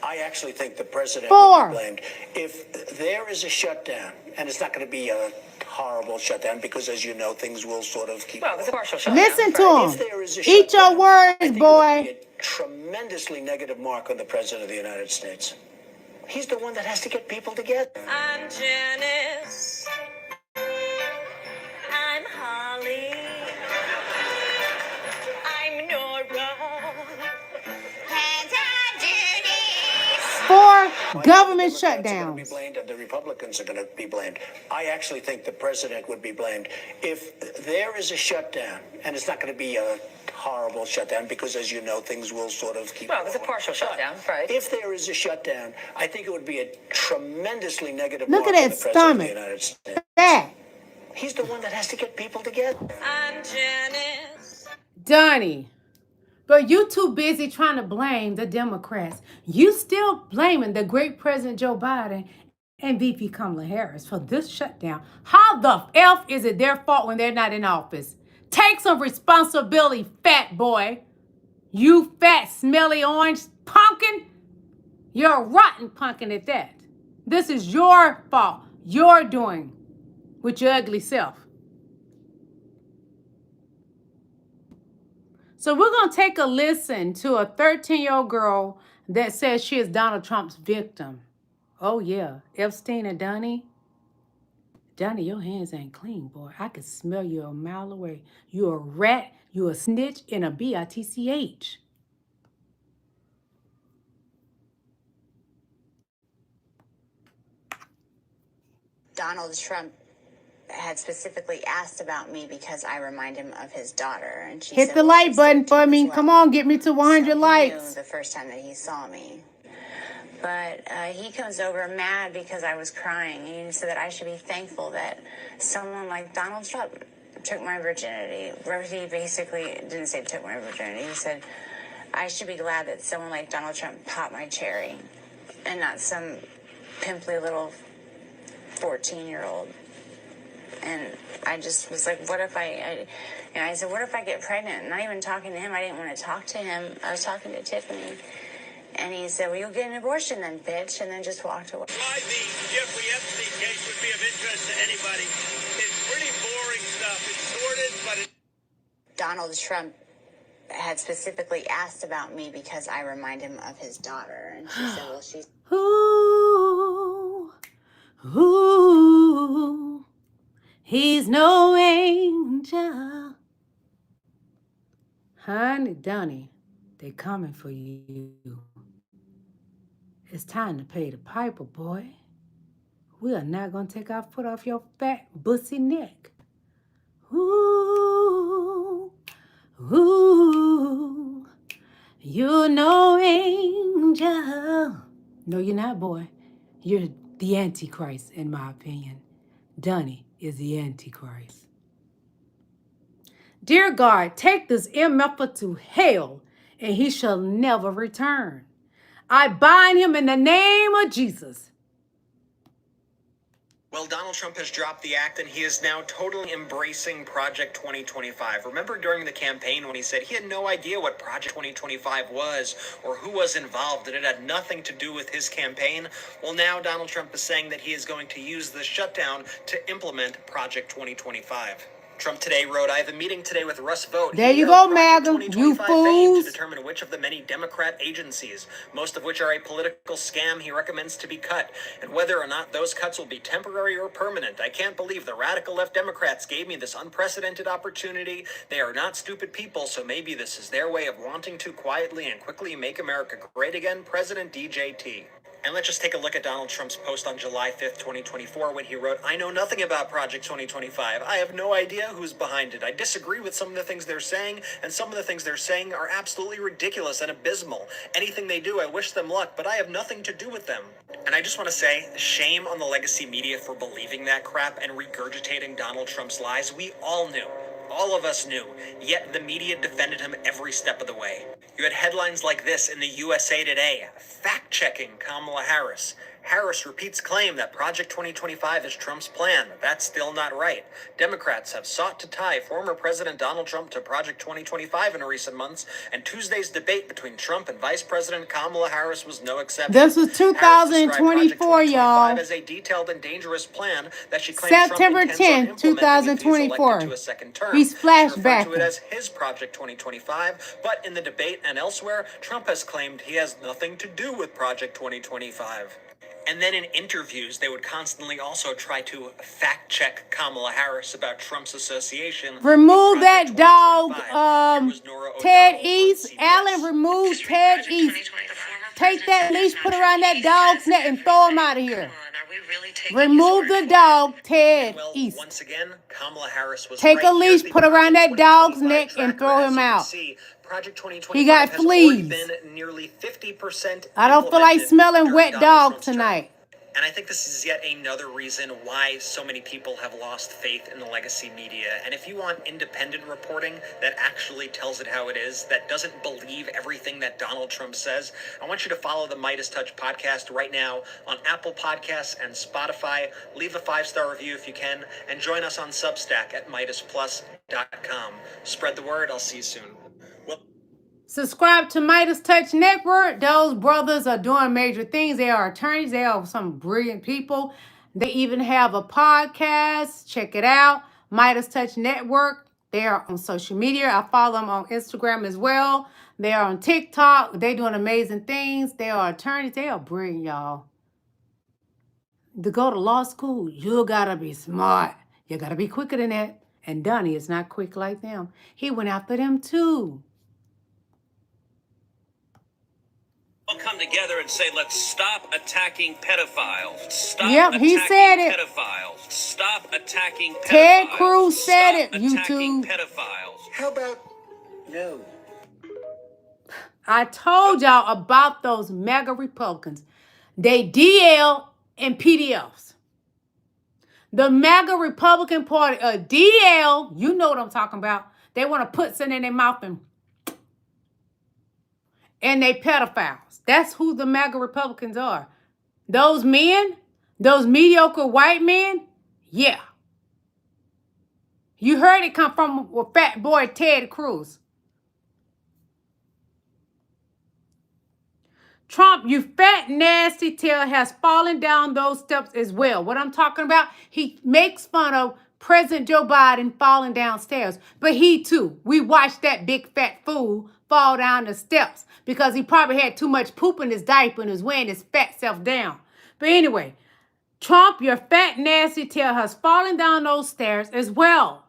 Speaker 15: I actually think the president will be blamed. If there is a shutdown, and it's not going to be a horrible shutdown because, as you know, things will sort of keep. Well, it's a partial shutdown.
Speaker 1: Listen to him. Eat your words, boy.
Speaker 15: A tremendously negative mark on the president of the United States. He's the one that has to get people together.
Speaker 8: I'm Janice. I'm Holly. I'm Nora.
Speaker 1: And 4 government shutdowns.
Speaker 15: The Republicans are going to be blamed. I actually think the president would be blamed. If there is a shutdown, and it's not going to be a horrible shutdown because, as you know, things will sort of keep. Well, it's a partial shutdown, right? If there is a shutdown, I think it would be a tremendously negative.
Speaker 1: Look at that stomach. That.
Speaker 15: He's the one that has to get people together.
Speaker 8: I'm Janice.
Speaker 1: Donnie, But you too busy trying to blame the Democrats. You still blaming the great President Joe Biden and VP Kamala Harris for this shutdown. How the F is it their fault when they're not in office? Take some responsibility, fat boy. You fat, smelly orange pumpkin. You're a rotten pumpkin at that. This is your fault. You're doing with your ugly self. So we're going to take a listen to a 13-year-old girl that says she is Donald Trump's victim. Oh, yeah. Epstein and Donnie. Donnie, your hands ain't clean, boy. I can smell you a mile away. You a rat, you a snitch, and a bitch.
Speaker 16: Donald Trump had specifically asked about me because I remind him of his daughter. And she
Speaker 1: Hit
Speaker 16: said,
Speaker 1: the
Speaker 16: well,
Speaker 1: like
Speaker 16: she's
Speaker 1: button
Speaker 16: 13
Speaker 1: for me.
Speaker 16: as well.
Speaker 1: Come on, get me to 100
Speaker 16: So he
Speaker 1: likes.
Speaker 16: knew the first time that he saw me. But he comes over mad because I was crying. And he said that I should be thankful that someone like Donald Trump took my virginity. He basically didn't say took my virginity. He said, I should be glad that someone like Donald Trump popped my cherry and not some pimply little 14-year-old. And I just was like, what if I said, what if I get pregnant? Not even talking to him. I didn't want to talk to him. I was talking to Tiffany. And he said, well, you'll get an abortion then, bitch. And then just walked away.
Speaker 17: Why the Jeffrey Epstein case would be of interest to anybody. It's pretty boring stuff. It's sordid, but
Speaker 16: Donald Trump had specifically asked about me because I remind him of his daughter. And she said, well, she's...
Speaker 1: Ooh, he's no angel. Honey, Donnie, they coming for you. It's time to pay the piper, boy. We are not going to take our foot off your fat, bussy neck. Ooh, ooh, you're no angel. No, you're not, boy. You're the Antichrist, in my opinion. Donnie is the Antichrist. Dear God, take this MFer to hell, and he shall never return. I bind him in the name of Jesus.
Speaker 5: Well, Donald Trump has dropped the act, and he is now totally embracing Project 2025. Remember during the campaign when he said he had no idea what Project 2025 was or who was involved, and it had nothing to do with his campaign? Well, now Donald Trump is saying that he is going to use the shutdown to implement Project 2025. Trump today wrote, I have a meeting today with Russ Vought.
Speaker 1: There you go, MAGA, you fools.
Speaker 5: To determine which of the many Democrat agencies, most of which are a political scam, he recommends to be cut, and whether or not those cuts will be temporary or permanent. I can't believe the radical left Democrats gave me this unprecedented opportunity. They are not stupid people, so maybe this is their way of wanting to quietly and quickly make America great again. President DJT. And let's just take a look at Donald Trump's post on July 5th, 2024, when he wrote, I know nothing about Project 2025. I have no idea who's behind it. I disagree with some of the things they're saying, and some of the things they're saying are absolutely ridiculous and abysmal. Anything they do, I wish them luck, but I have nothing to do with them. And I just want to say, shame on the legacy media for believing that crap and regurgitating Donald Trump's lies. We all knew. All of us knew, yet the media defended him every step of the way. You had headlines like this in the USA Today, fact-checking Kamala Harris. Harris repeats claim that Project 2025 is Trump's plan. That's still not right. Democrats have sought to tie former President Donald Trump to Project 2025 in recent months, and Tuesday's debate between Trump and Vice President Kamala Harris was no exception.
Speaker 1: This was 2024, y'all.
Speaker 5: As a detailed and dangerous plan that she claims
Speaker 1: September 10th, 2024.
Speaker 5: To a second term.
Speaker 1: He's flashback.
Speaker 5: To it as his Project 2025, but in the debate and elsewhere, Trump has claimed he has nothing to do with Project 2025. And then in interviews, they would constantly also try to fact-check Kamala Harris about Trump's association.
Speaker 1: Remove that dog, Ted East. Alan, remove Ted East. Take that leash, put it around that dog's neck, and throw him out of here. Remove the dog, Ted East.
Speaker 5: Once again, Kamala Harris was
Speaker 1: Take a leash, put it around that dog's neck, and throw him out. He got fleas. I don't feel like smelling wet dog tonight.
Speaker 5: And I think this is yet another reason why so many people have lost faith in the legacy media. And if you want independent reporting that actually tells it how it is, that doesn't believe everything that Donald Trump says, I want you to follow the Midas Touch podcast right now on Apple Podcasts and Spotify. Leave a 5-star review if you can, and join us on Substack at MidasPlus.com. Spread the word. I'll see you soon.
Speaker 1: Subscribe to Midas Touch Network. Those brothers are doing major things. They are attorneys. They are some brilliant people. They even have a podcast. Check it out. Midas Touch Network. They are on social media. I follow them on Instagram as well. They are on TikTok. They're doing amazing things. They are attorneys. They are brilliant, y'all. To go to law school, you gotta be smart. You gotta be quicker than that. And Donnie is not quick like them. He went after them too.
Speaker 6: Come together and say, let's stop attacking pedophiles. Stop
Speaker 1: he said it.
Speaker 6: Pedophiles. Stop attacking pedophiles.
Speaker 1: Ted Cruz said it,
Speaker 6: attacking
Speaker 1: YouTube.
Speaker 6: Pedophiles.
Speaker 15: How about no?
Speaker 1: I told y'all about those MAGA Republicans. They DL and PDFs. The MAGA Republican Party, DL, you know what I'm talking about. They want to put something in their mouth and they pedophiles. That's who the MAGA Republicans are. Those men, those mediocre white men, yeah. You heard it come from fat boy Ted Cruz. Trump, you fat, nasty tail, has fallen down those steps as well. What I'm talking about, he makes fun of President Joe Biden falling downstairs. But he too, we watched that big fat fool fall down the steps because he probably had too much poop in his diaper and was weighing his fat self down. But anyway, Trump, your fat, nasty tail has fallen down those stairs as well.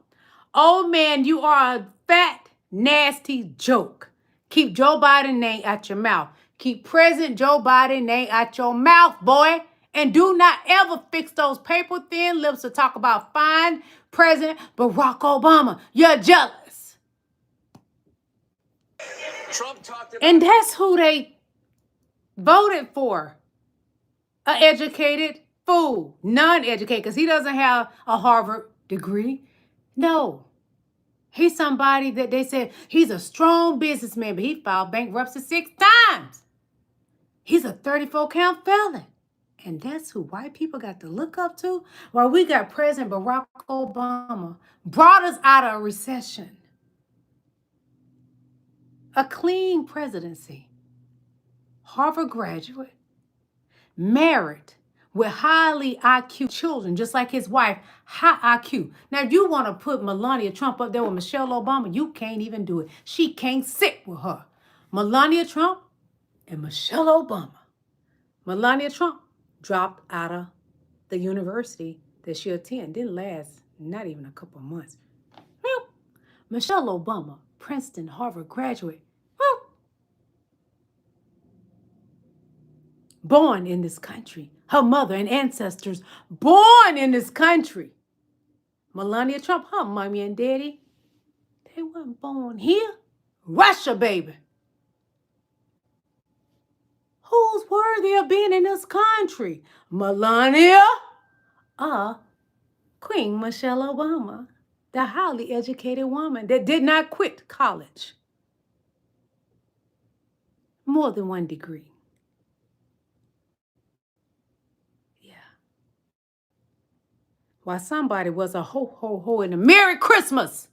Speaker 1: Old man, you are a fat, nasty joke. Keep Joe Biden's name out your mouth. Keep President Joe Biden's name out your mouth, boy. And do not ever fix those paper thin lips to talk about fine President Barack Obama. You're jealous.
Speaker 6: Trump talked about...
Speaker 1: And that's who they voted for. An educated fool. Non-educated, because he doesn't have a Harvard degree. No. He's somebody that they said he's a strong businessman, but he filed bankruptcy 6 times. He's a 34-count felon. And that's who white people got to look up to. While we got President Barack Obama brought us out of a recession. A clean presidency. Harvard graduate. Married with highly IQ children, just like his wife, high IQ. Now, if you want to put Melania Trump up there with Michelle Obama, you can't even do it. She can't sit with her. Melania Trump and Michelle Obama. Melania Trump dropped out of the university that she attended. Didn't last not even a couple of months. Well, Michelle Obama, Princeton, Harvard graduate. Well, born in this country. Her mother and ancestors born in this country. Melania Trump, her mommy and daddy, they weren't born here. Russia, baby. Who's worthy of being in this country? Melania or Queen Michelle Obama, the highly educated woman that did not quit college. More than 1 degree. Yeah. While somebody was a ho, ho, ho in a Merry Christmas,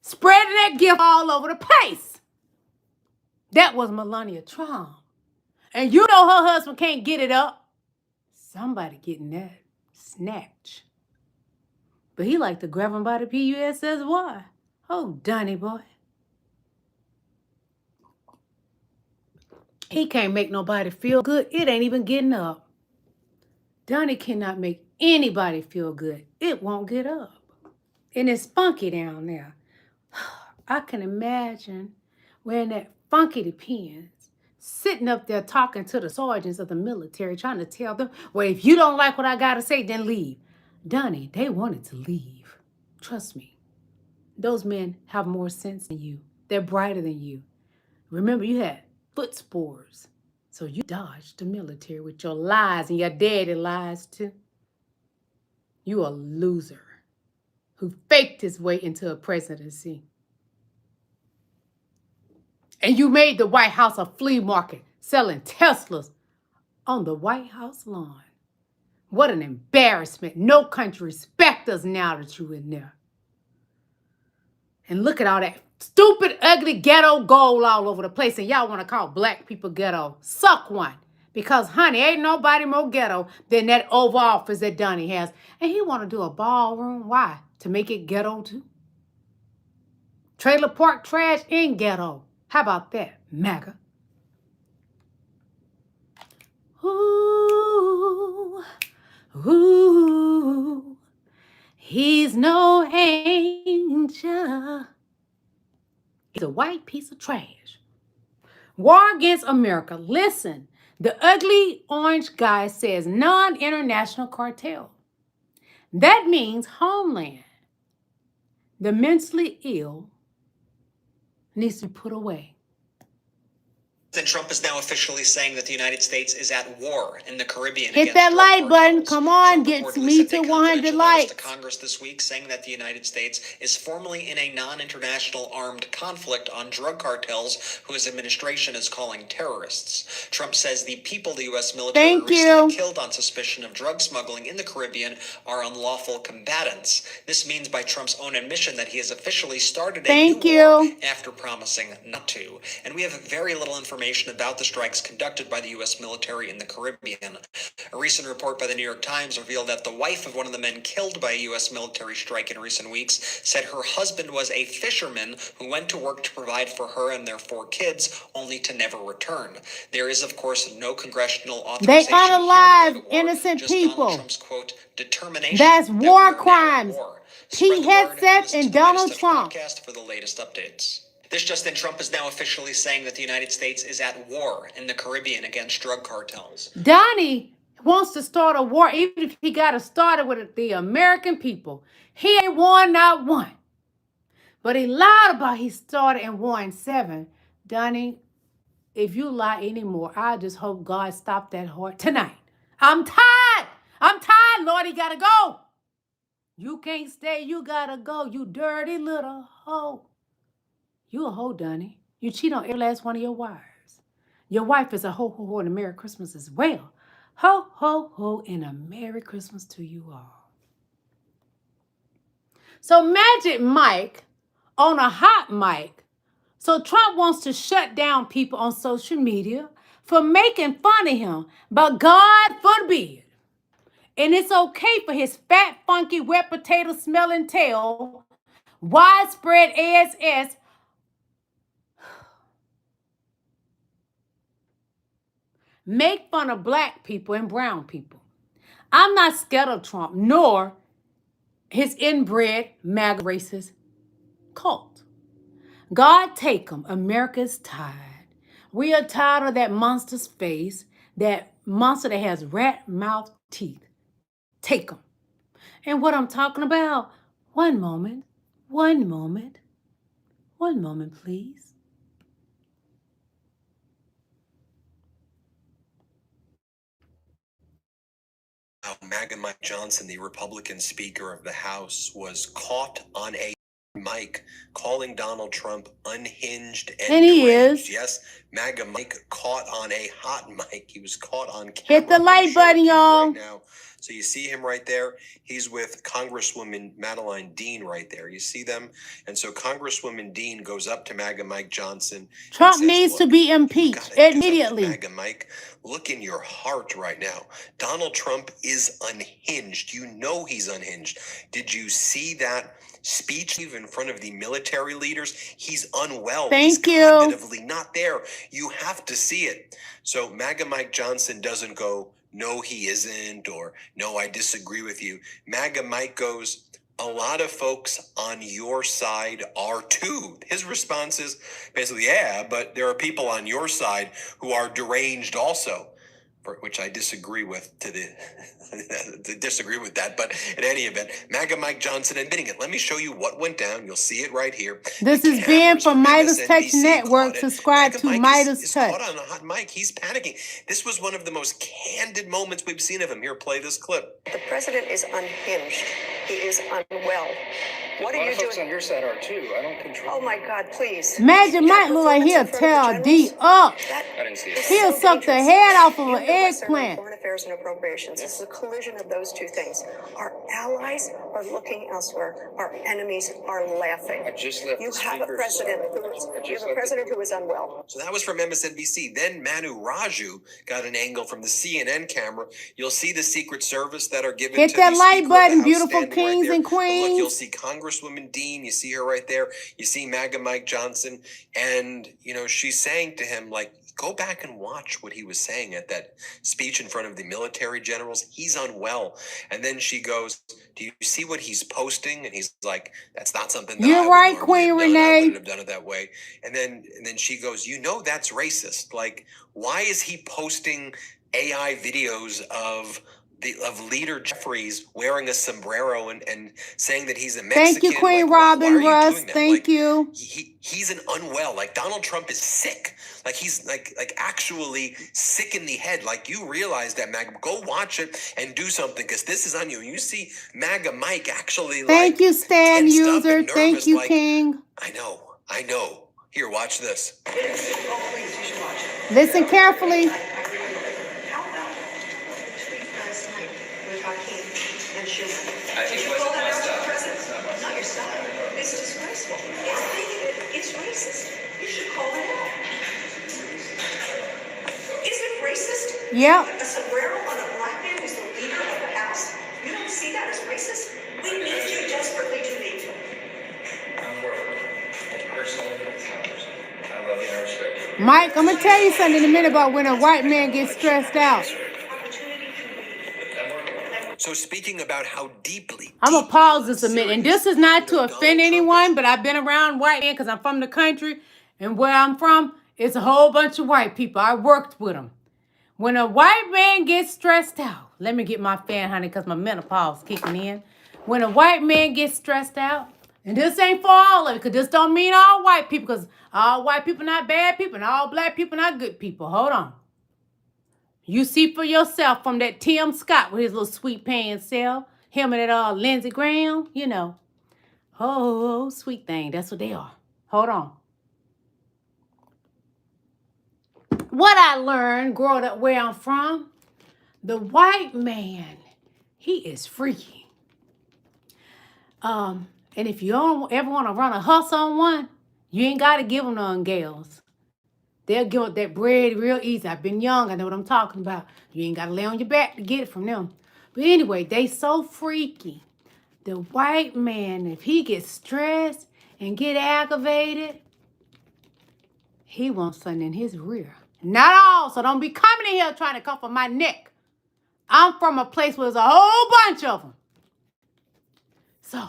Speaker 1: spreading that gift all over the place. That was Melania Trump. And you know her husband can't get it up. Somebody getting that snatch. But he like to grab him by the PUSSY. Oh, Donnie boy. He can't make nobody feel good. It ain't even getting up. Donnie cannot make anybody feel good. It won't get up. And it's funky down there. I can imagine wearing that funky depends. Sitting up there talking to the sergeants of the military, trying to tell them, well, if you don't like what I got to say, then leave. Donnie, they wanted to leave. Trust me. Those men have more sense than you. They're brighter than you. Remember, you had foot spores. So you dodged the military with your lies, and your daddy lies too. You a loser who faked his way into a presidency. And you made the White House a flea market, selling Teslas on the White House lawn. What an embarrassment. No country respects us now that you're in there. And look at all that stupid, ugly ghetto gold all over the place. And y'all want to call black people ghetto. Suck one. Because, honey, ain't nobody more ghetto than that Oval Office that Donnie has. And he want to do a ballroom. Why? To make it ghetto too? Trailer park trash in ghetto. How about that, MAGA? Ooh, ooh, he's no angel. He's a white piece of trash. War against America. Listen, the ugly orange guy says non-international cartel. That means homeland. The mentally ill needs to be put away.
Speaker 5: Then Trump is now officially saying that the United States is at war in the Caribbean.
Speaker 1: Hit that like button. Come on, get me to 100 likes.
Speaker 5: To Congress this week, saying that the United States is formally in a non-international armed conflict on drug cartels, whose administration is calling terrorists. Trump says the people the U.S. military recently killed on suspicion of drug smuggling in the Caribbean are unlawful combatants. This means, by Trump's own admission, that he has officially started a new war after promising not to. And we have very little information about the strikes conducted by the U.S. military in the Caribbean. A recent report by the New York Times revealed that the wife of one of the men killed by a U.S. military strike in recent weeks said her husband was a fisherman who went to work to provide for her and their 4 kids, only to never return. There is, of course, no congressional authorization.
Speaker 1: They unalive innocent people.
Speaker 5: Trump's, quote, determination.
Speaker 1: That's war crimes. Pete Hegseth and Donald Trump.
Speaker 5: For the latest updates. This just in, Trump is now officially saying that the United States is at war in the Caribbean against drug cartels.
Speaker 1: Donnie wants to start a war, even if he got to start it with the American people. He ain't won not one. But he lied about he started and won 7. Donnie, if you lie anymore, I just hope God stop that heart tonight. I'm tired. I'm tired, Lord. He got to go. You can't stay. You got to go. You dirty little hoe. You a hoe, Donnie. You cheat on every last one of your wives. Your wife is a ho, ho, ho, and a Merry Christmas as well. Ho, ho, ho, and a Merry Christmas to you all. So Magic Mike on a hot mic. So Trump wants to shut down people on social media for making fun of him. But God forbid. And it's okay for his fat, funky, wet potato smelling tail, widespread ASS, make fun of black people and brown people. I'm not scared of Trump, nor his inbred MAGA racist cult. God take him. America's tired. We are tired of that monster's face, that monster that has rat mouth teeth. Take him. And what I'm talking about, one moment, please.
Speaker 4: MAGA Mike Johnson, the Republican Speaker of the House, was caught on a mic calling Donald Trump unhinged and
Speaker 1: he
Speaker 4: deranged.
Speaker 1: is.
Speaker 4: Yes, MAGA Mike caught on a hot mic. He was caught on camera.
Speaker 1: Hit the like button, y'all.
Speaker 4: Right now. So you see him right there. He's with Congresswoman Madeline Dean right there. You see them? And so Congresswoman Dean goes up to MAGA Mike Johnson.
Speaker 1: Trump says, needs to be impeached immediately.
Speaker 4: MAGA Mike, look in your heart right now. Donald Trump is unhinged. You know he's unhinged. Did you see that speech in front of the military leaders? He's unwell. He's cognitively not there. You have to see it. So MAGA Mike Johnson doesn't go, no, he isn't, or no, I disagree with you. MAGA Mike goes, a lot of folks on your side are too. His response is basically, yeah, but there are people on your side who are deranged also. which I disagree with disagree with that, but in any event, MAGA Mike Johnson admitting it. Let me show you what went down. You'll see it right here.
Speaker 1: This is Ben from Midas Touch Network. Subscribe to Midas Touch.
Speaker 4: Caught on a hot mic. He's panicking. This was one of the most candid moments we've seen of him. Here, play this clip.
Speaker 18: The president is unhinged. He is unwell. What are you doing? On your side are too. I don't control. Oh my God, please.
Speaker 1: Magic Mike look like he'll tear D up.
Speaker 18: I didn't see it.
Speaker 1: He'll suck the head off of an eggplant.
Speaker 18: Foreign Affairs and Appropriations. This is a collision of those two things. Our allies are looking elsewhere. Our enemies are laughing. I just left. You have a president who is unwell.
Speaker 4: So that was from MSNBC. Then Manu Raju got an angle from the CNN camera. You'll see the Secret Service that are given.
Speaker 1: Hit
Speaker 4: to
Speaker 1: that
Speaker 4: the
Speaker 1: like
Speaker 4: Speaker
Speaker 1: button,
Speaker 4: of the House
Speaker 1: beautiful
Speaker 4: standing right
Speaker 1: kings
Speaker 4: there.
Speaker 1: and
Speaker 4: But look,
Speaker 1: queens.
Speaker 4: you'll see Congresswoman Dean. You see her right there. You see MAGA Mike Johnson, and you know she's saying to him, like, go back and watch what he was saying at that speech in front of the military generals. He's unwell. And then she goes, do you see what he's posting? And he's like, that's not something that
Speaker 1: You're right, Queen Renee.
Speaker 4: I wouldn't have done it that way. And then she goes, you know, that's racist. Like, why is he posting AI videos of Leader Jeffries wearing a sombrero and saying that he's a Mexican?
Speaker 1: Thank you, Queen
Speaker 4: like,
Speaker 1: Robin
Speaker 4: why are you
Speaker 1: Russ.
Speaker 4: doing that?
Speaker 1: Thank
Speaker 4: Like,
Speaker 1: you.
Speaker 4: He's an unwell. Like, Donald Trump is sick. Like, he's like actually sick in the head. Like, you realize that, MAGA. Go watch it and do something, because this is on you. You see MAGA Mike actually.
Speaker 1: Thank you, Stan
Speaker 4: tensed up
Speaker 1: user.
Speaker 4: and nervous,
Speaker 1: Thank you,
Speaker 4: like,
Speaker 1: King.
Speaker 4: I know. Here, watch this.
Speaker 1: Listen carefully.
Speaker 18: I think it wasn't my style. Not your style. It's disgraceful. It's racist. You should call it out. Is it racist?
Speaker 1: Yep.
Speaker 18: A sombrero on a black man who's the leader of the House? You don't see that as racist? We need you desperately to need you.
Speaker 19: I'm working. Personally, I love you and I respect you.
Speaker 1: Mike, I'm going to tell you something in a minute about when a white man gets stressed out.
Speaker 4: So speaking about how deeply
Speaker 1: I'm going to pause this a minute. And this is not to offend anyone, but I've been around white men because I'm from the country. And where I'm from, it's a whole bunch of white people. I worked with them. When a white man gets stressed out, let me get my fan, honey, because my menopause is kicking in. When a white man gets stressed out, and this ain't for all of it, because this don't mean all white people, because all white people not bad people, and all black people not good people. Hold on. You see for yourself from that Tim Scott with his little sweet pants self, him and that Lindsey Graham, you know. Oh, sweet thing. That's what they are. Hold on. What I learned growing up where I'm from, the white man, he is freaky. And if you don't ever want to run a hustle on one, you ain't got to give them none gals. They'll give up that bread real easy. I've been young. I know what I'm talking about. You ain't got to lay on your back to get it from them. But anyway, they so freaky. The white man, if he gets stressed and get aggravated, he wants something in his rear. Not all, so don't be coming in here trying to come for my neck. I'm from a place where there's a whole bunch of them. So,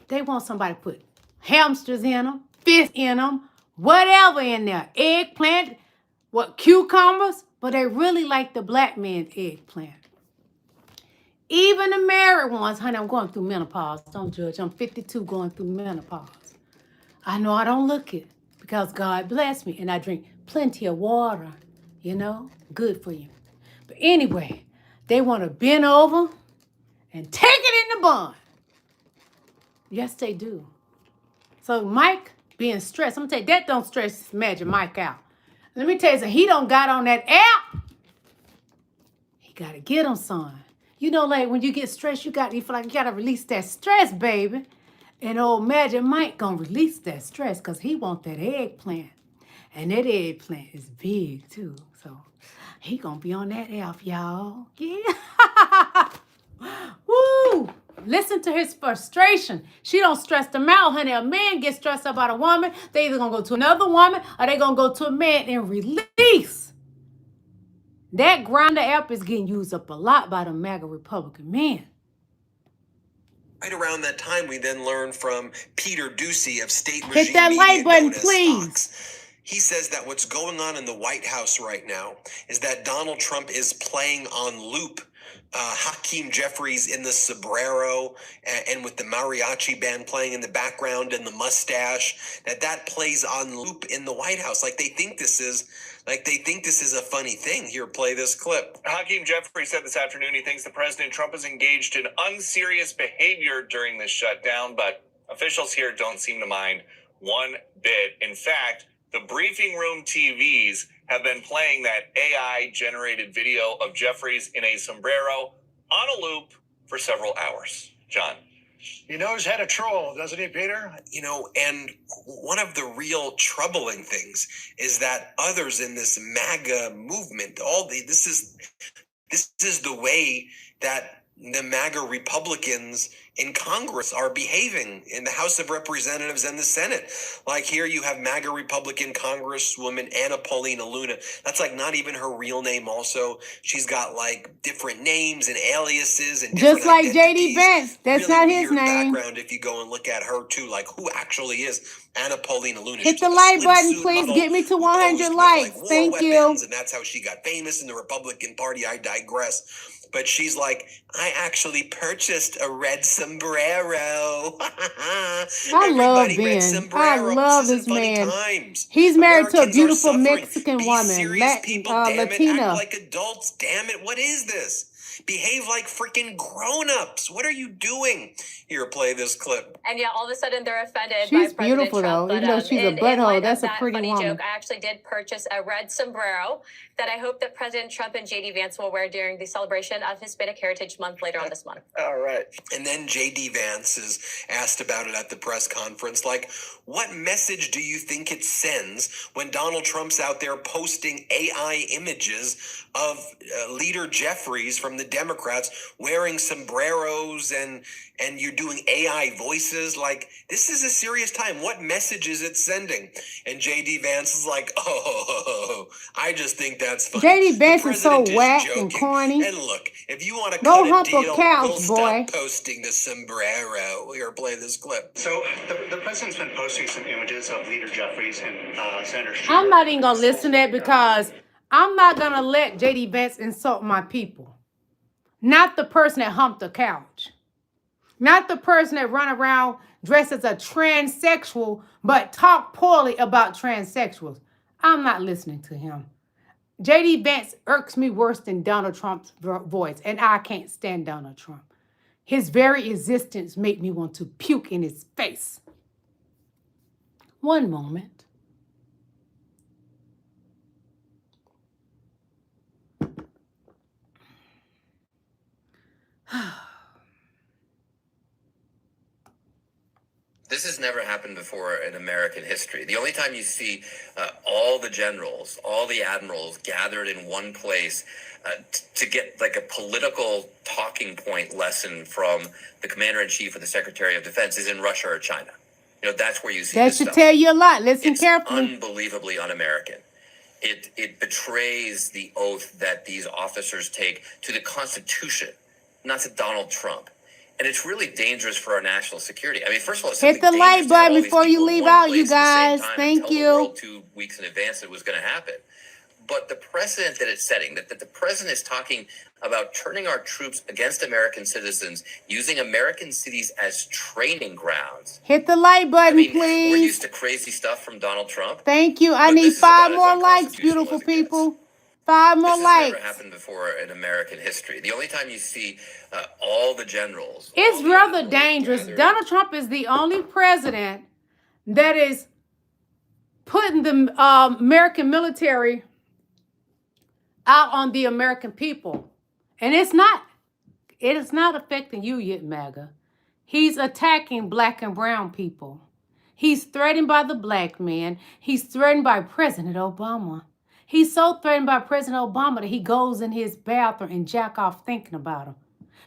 Speaker 1: they want somebody to put hamsters in them, fish in them, whatever in there. Eggplant, cucumbers, but they really like the black man's eggplant. Even the married ones, honey, I'm going through menopause. Don't judge. I'm 52 going through menopause. I know I don't look it because God bless me and I drink plenty of water, you know, good for you. But anyway, they want to bend over and take it in the bun. Yes, they do. So Mike being stressed, I'm going to tell you, that don't stress Magic Mike out. Let me tell you something, he don't got on that app. He got to get him, son. You know, like when you get stressed, you feel like you got to release that stress, baby. And old Magic Mike going to release that stress because he want that eggplant. And that eggplant is big, too. So he going to be on that app, y'all. Yeah. Woo. Listen to his frustration. She don't stress them out, honey. A man gets stressed out about a woman. They either going to go to another woman or they going to go to a man and release. That grinder app is getting used up a lot by the MAGA Republican men.
Speaker 4: Right around that time, we then learned from Peter Doocy of State Regime
Speaker 1: Hit that
Speaker 4: Media,
Speaker 1: like button,
Speaker 4: known as
Speaker 1: please.
Speaker 4: Fox. He says that what's going on in the White House right now is that Donald Trump is playing on loop Hakeem Jeffries in the sombrero and with the mariachi band playing in the background and the mustache, that plays on loop in the White House. Like they think this is a funny thing. Here, play this clip.
Speaker 6: Hakeem Jeffries said this afternoon he thinks the President Trump is engaged in unserious behavior during this shutdown, but officials here don't seem to mind one bit. In fact, the briefing room TVs have been playing that AI-generated video of Jeffries in a sombrero on a loop for several hours. John.
Speaker 15: He knows how to troll, doesn't he, Peter?
Speaker 4: You know, and one of the real troubling things is that others in this MAGA movement, this is the way that the MAGA Republicans in Congress are behaving in the House of Representatives and the Senate. Like here you have MAGA Republican Congresswoman Anna Paulina Luna. That's like not even her real name also. She's got like different names and aliases and
Speaker 1: just like
Speaker 4: identities.
Speaker 1: JD Vance. That's
Speaker 4: really
Speaker 1: not his
Speaker 4: weird
Speaker 1: name.
Speaker 4: Background if you go and look at her too, like who actually is Anna Paulina Luna.
Speaker 1: Hit
Speaker 4: She's
Speaker 1: the
Speaker 4: like
Speaker 1: like button, please. Get me to 100 likes. Thank you.
Speaker 4: And that's how she got famous in the Republican Party. I digress. But she's like, I actually purchased a red sombrero.
Speaker 1: I love Ben. I love this man. He's married to a beautiful Mexican woman, Latina.
Speaker 4: Act like adults, damn it. What is this? Behave like freaking grown-ups. What are you doing? Here, play this clip.
Speaker 20: And yeah, all of a sudden they're offended
Speaker 1: She's
Speaker 20: by
Speaker 1: beautiful
Speaker 20: President Trump.
Speaker 1: though, even though she's a butthole. That's a pretty
Speaker 20: funny
Speaker 1: woman.
Speaker 20: joke, I actually did purchase a red sombrero that I hope that President Trump and JD Vance will wear during the celebration of Hispanic Heritage Month later on this month.
Speaker 4: All right. And then JD Vance is asked about it at the press conference. Like, what message do you think it sends when Donald Trump's out there posting AI images of Leader Jeffries from the Democrats wearing sombreros and you're doing AI voices? Like, this is a serious time. What message is it sending? And JD Vance is like, oh, I just think that's funny.
Speaker 1: JD Vance is so whack and corny.
Speaker 4: And look, if you want to
Speaker 1: go
Speaker 4: cut
Speaker 1: hump
Speaker 4: a deal,
Speaker 1: a couch,
Speaker 4: we'll
Speaker 1: boy.
Speaker 4: stop posting the sombrero. Here, play this clip.
Speaker 21: So the president's been posting some images of Leader Jeffries and Senator Schumer.
Speaker 1: I'm not even going to listen to that because I'm not going to let JD Vance insult my people. Not the person that humped the couch. Not the person that run around dressed as a transsexual but talk poorly about transsexuals. I'm not listening to him. JD Vance irks me worse than Donald Trump's voice, and I can't stand Donald Trump. His very existence makes me want to puke in his face. One moment.
Speaker 22: This has never happened before in American history. The only time you see all the generals, all the admirals gathered in one place to get like a political talking point lesson from the commander-in-chief or the secretary of defense is in Russia or China. You know, that's where you see
Speaker 1: that
Speaker 22: this
Speaker 1: should
Speaker 22: stuff.
Speaker 1: tell you a lot. Listen
Speaker 22: It's
Speaker 1: carefully.
Speaker 22: unbelievably un-American. It betrays the oath that these officers take to the Constitution, not to Donald Trump. And it's really dangerous for our national security. I mean, first of all, it's
Speaker 1: hit the like button before you leave out, you guys. Thank you.
Speaker 22: The world 2 weeks in advance it was going to happen. But the precedent that it's setting, that the president is talking about turning our troops against American citizens, using American cities as training grounds.
Speaker 1: Hit the like button,
Speaker 22: We're
Speaker 1: please.
Speaker 22: used to crazy stuff from Donald Trump.
Speaker 1: Thank you. I
Speaker 22: But
Speaker 1: need
Speaker 22: this is
Speaker 1: 5
Speaker 22: about as
Speaker 1: more likes,
Speaker 22: unconstitutional
Speaker 1: beautiful
Speaker 22: as it gets.
Speaker 1: people. 5 more
Speaker 22: This has
Speaker 1: likes.
Speaker 22: never happened before in American history. The only time you see all the generals.
Speaker 1: It's rather dangerous. Donald Trump is the only president that is putting the American military out on the American people. And it is not affecting you yet, MAGA. He's attacking black and brown people. He's threatened by the black man. He's threatened by President Obama. He's so threatened by President Obama that he goes in his bathroom and jack off thinking about him.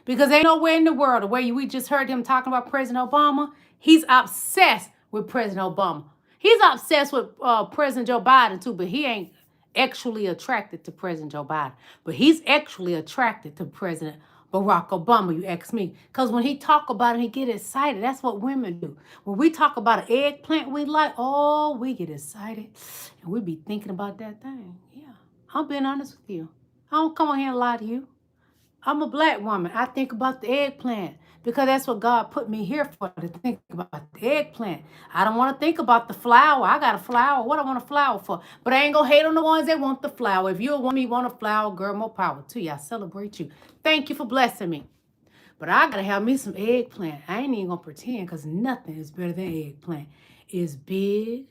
Speaker 1: Because ain't nowhere in the world, the way we just heard him talking about President Obama, he's obsessed with President Obama. He's obsessed with President Joe Biden too, but he ain't actually attracted to President Joe Biden. But he's actually attracted to President Barack Obama, you ask me. Because when he talk about it, he get excited. That's what women do. When we talk about an eggplant we like, oh, we get excited. And we be thinking about that thing. Yeah. I'm being honest with you. I don't come on here and lie to you. I'm a black woman. I think about the eggplant because that's what God put me here for, to think about the eggplant. I don't want to think about the flower. I got a flower. What I want a flower for? But I ain't going to hate on the ones that want the flower. If you want a flower, girl, more power to you. I celebrate you. Thank you for blessing me. But I got to have me some eggplant. I ain't even going to pretend because nothing is better than eggplant. It's big,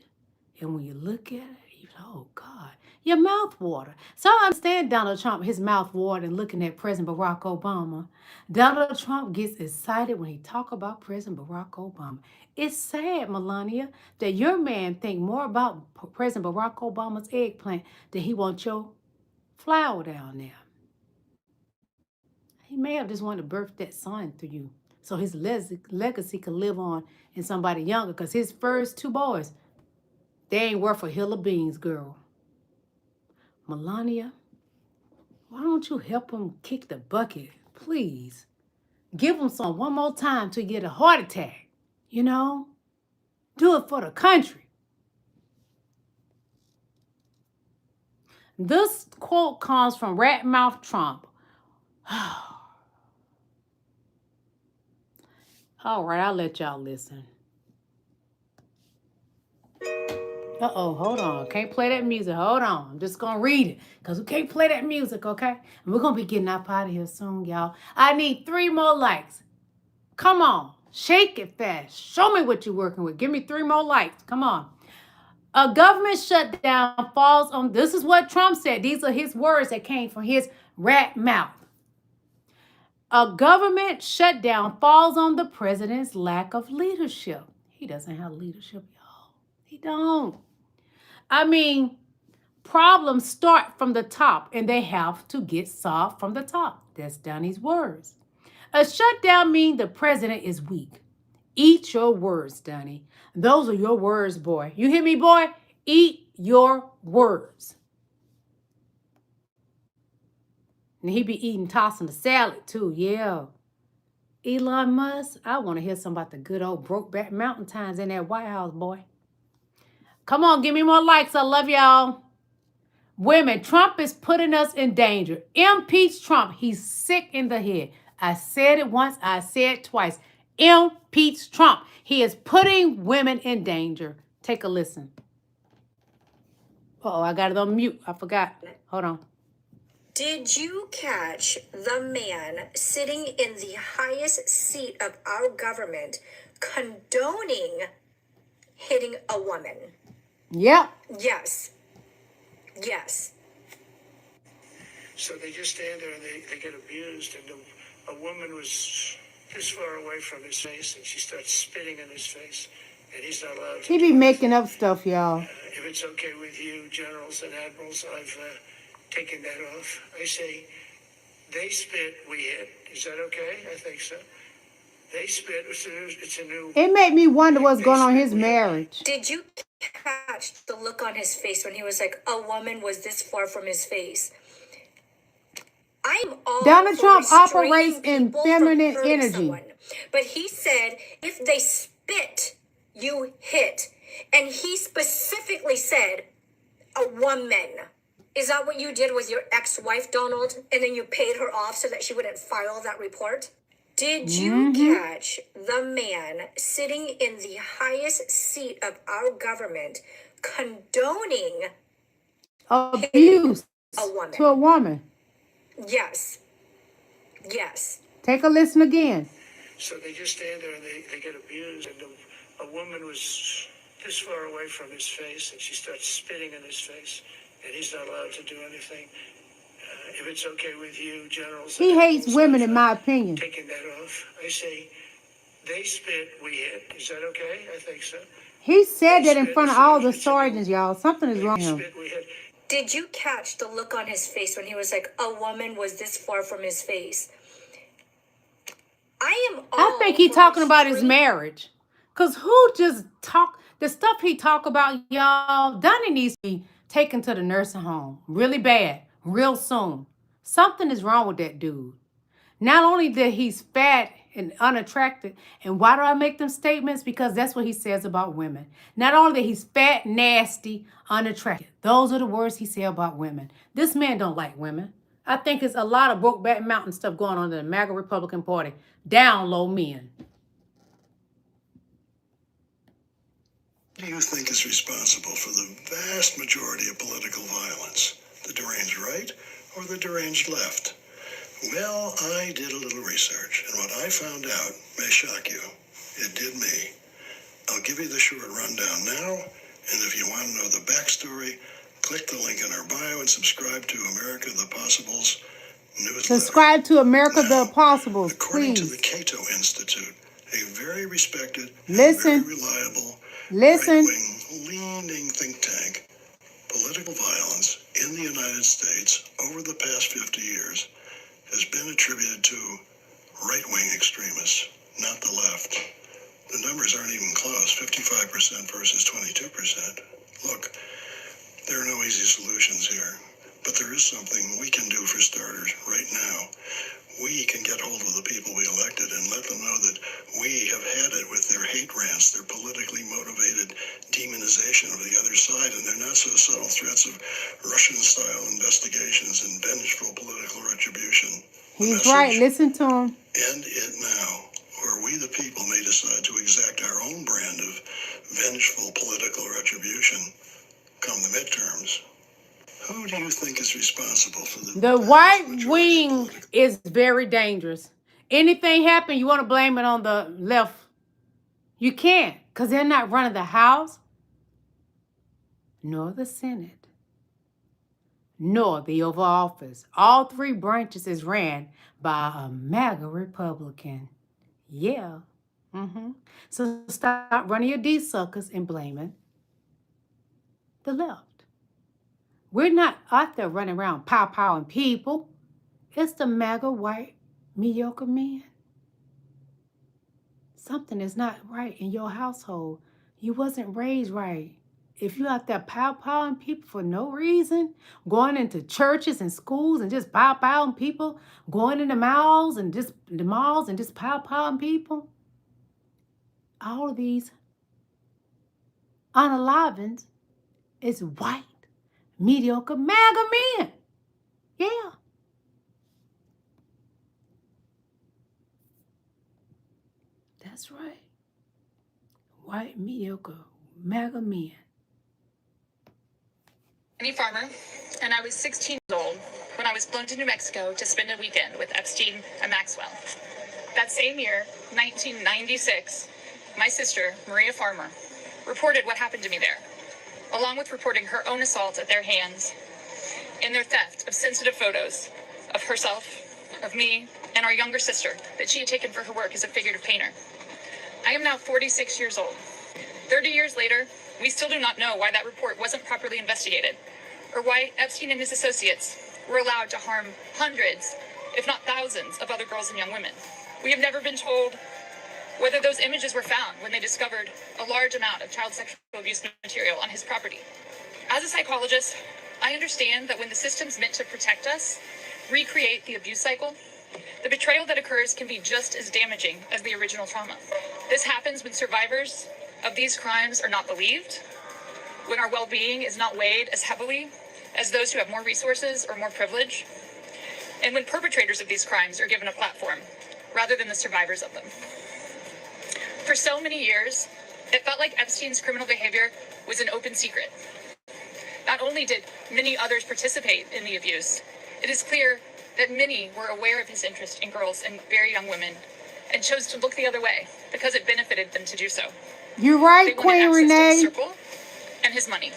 Speaker 1: and when you look at it, you know, oh, God. Your mouth water. So I understand Donald Trump, his mouth water, and looking at President Barack Obama. Donald Trump gets excited when he talk about President Barack Obama. It's sad, Melania, that your man think more about President Barack Obama's eggplant than he wants your flower down there. He may have just wanted to birth that son through you so his legacy could live on in somebody younger, because his first two boys, they ain't worth a hill of beans, girl. Melania, why don't you help him kick the bucket, please? Give him some one more time to get a heart attack, you know? Do it for the country. This quote comes from Rat Mouth Trump. All right, I'll let y'all listen. Uh-oh, hold on. Can't play that music. Hold on. I'm just going to read it because we can't play that music, okay? And we're going to be getting up out of here soon, y'all. I need 3 more likes. Come on. Shake it fast. Show me what you're working with. Give me 3 more likes. Come on. A government shutdown falls on... This is what Trump said. These are his words that came from his rat mouth. A government shutdown falls on the president's lack of leadership. He doesn't have leadership, y'all. He don't. I mean, problems start from the top, and they have to get solved from the top. That's Donnie's words. A shutdown means the president is weak. Eat your words, Donnie. Those are your words, boy. You hear me, boy? Eat your words. And he be eating, tossing the salad, too. Yeah. Elon Musk, I want to hear something about the good old Brokeback Mountain times in that White House, boy. Come on, give me more likes. I love y'all. Women, Trump is putting us in danger. Impeach Trump. He's sick in the head. I said it once. I said it twice. Impeach Trump. He is putting women in danger. Take a listen. Uh-oh, I got it on mute. I forgot. Hold on.
Speaker 3: Did you catch the man sitting in the highest seat of our government condoning hitting a woman?
Speaker 1: Yep.
Speaker 3: Yes. Yes.
Speaker 9: So they just stand there and they get abused, and a woman was this far away from his face, and she starts spitting in his face, and he's not allowed to.
Speaker 1: He be making up stuff, y'all.
Speaker 9: If it's okay with you, generals and admirals, I've taken that off. I say, they spit, we hit. Is that okay? I think so. They spit. It's a new.
Speaker 1: It made me wonder what's going on in his marriage.
Speaker 3: Did you catch the look on his face when he was like, a woman was this far from his face? I'm all
Speaker 1: Donald Trump operates in
Speaker 3: people
Speaker 1: feminine
Speaker 3: from hurting
Speaker 1: energy.
Speaker 3: someone. But he said, if they spit, you hit. And he specifically said, a woman. Is that what you did with your ex-wife, Donald? And then you paid her off so that she wouldn't file that report? Did you catch the man sitting in the highest seat of our government condoning
Speaker 1: abuse
Speaker 3: a woman?
Speaker 1: To a woman?
Speaker 3: Yes. Yes.
Speaker 1: Take a listen again.
Speaker 9: So they just stand there and they get abused, and a woman was this far away from his face, and she starts spitting in his face, and he's not allowed to do anything. If it's okay with you, generals.
Speaker 1: He hates women, in my opinion.
Speaker 9: Taking that off. I say, they spit, we hit. Is that okay? I think so.
Speaker 1: He said that in front of all the sergeants, y'all. Something is wrong with him.
Speaker 3: Did you catch the look on his face when he was like, a woman was this far from his face?
Speaker 1: I think he's talking about his marriage. Because who just talk, the stuff he talk about, y'all, Donnie needs to be taken to the nursing home really bad, real soon. Something is wrong with that dude. Not only that he's fat and unattractive, and why do I make them statements? Because that's what he says about women. Not only that he's fat, nasty, unattractive. Those are the words he said about women. This man don't like women. I think it's a lot of Brokeback Mountain stuff going on in the MAGA Republican Party. Down low men.
Speaker 7: Who do you think is responsible for the vast majority of political violence? The deranged right or the deranged left? Well, I did a little research, and what I found out may shock you. It did me. I'll give you the short rundown now, and if you want to know the backstory, click the link in our bio and subscribe to America the Possibles newsletter.
Speaker 1: Subscribe to America the Possibles,
Speaker 7: According
Speaker 1: please.
Speaker 7: to the Cato Institute, a very respected,
Speaker 1: Listen.
Speaker 7: very reliable,
Speaker 1: Listen.
Speaker 7: right-wing, leaning think tank, political violence in the United States over the past 50 years has been attributed to right-wing extremists, not the left. The numbers aren't even close, 55% versus 22%. Look, there are no easy solutions here, but there is something we can do for starters right now. We can get hold of the people we elected and let them know that we have had it with their hate rants, their politically motivated demonization of the other side, and their not so subtle threats of Russian-style investigations and vengeful political retribution.
Speaker 1: He's right. Listen to him.
Speaker 7: End it now, or we the people may decide to exact our own brand of vengeful political retribution come the midterms. Who do you think is responsible for
Speaker 1: The right wing is very dangerous. Anything happen, you want to blame it on the left. You can't, because they're not running the House, nor the Senate, nor the Oval Office. All three branches is ran by a MAGA Republican. Yeah. So stop running your D suckers and blaming the left. We're not out there running around pow-powing people. It's the MAGA white mediocre men. Something is not right in your household. You wasn't raised right. If you out there pow-powing people for no reason, going into churches and schools and just pow-powing people, going in the malls and just pow-powing people, all of these unalivings is white mediocre MAGA men. Yeah. That's right. White mediocre MAGA men.
Speaker 11: Annie Farmer, and I was 16 years old when I was flown to New Mexico to spend a weekend with Epstein and Maxwell. That same year, 1996, my sister, Maria Farmer, reported what happened to me there, along with reporting her own assault at their hands and their theft of sensitive photos of herself, of me, and our younger sister that she had taken for her work as a figurative painter. I am now 46 years old. 30 years later, we still do not know why that report wasn't properly investigated, or why Epstein and his associates were allowed to harm hundreds, if not thousands, of other girls and young women. We have never been told whether those images were found when they discovered a large amount of child sexual abuse material on his property. As a psychologist, I understand that when the systems meant to protect us recreate the abuse cycle, the betrayal that occurs can be just as damaging as the original trauma. This happens when survivors of these crimes are not believed, when our well-being is not weighed as heavily as those who have more resources or more privilege, and when perpetrators of these crimes are given a platform rather than the survivors of them. For so many years, it felt like Epstein's criminal behavior was an open secret. Not only did many others participate in the abuse, it is clear that many were aware of his interest in girls and very young women and chose to look the other way because it benefited them to do so.
Speaker 1: You're right, Queen Renee.
Speaker 11: His circle and his money.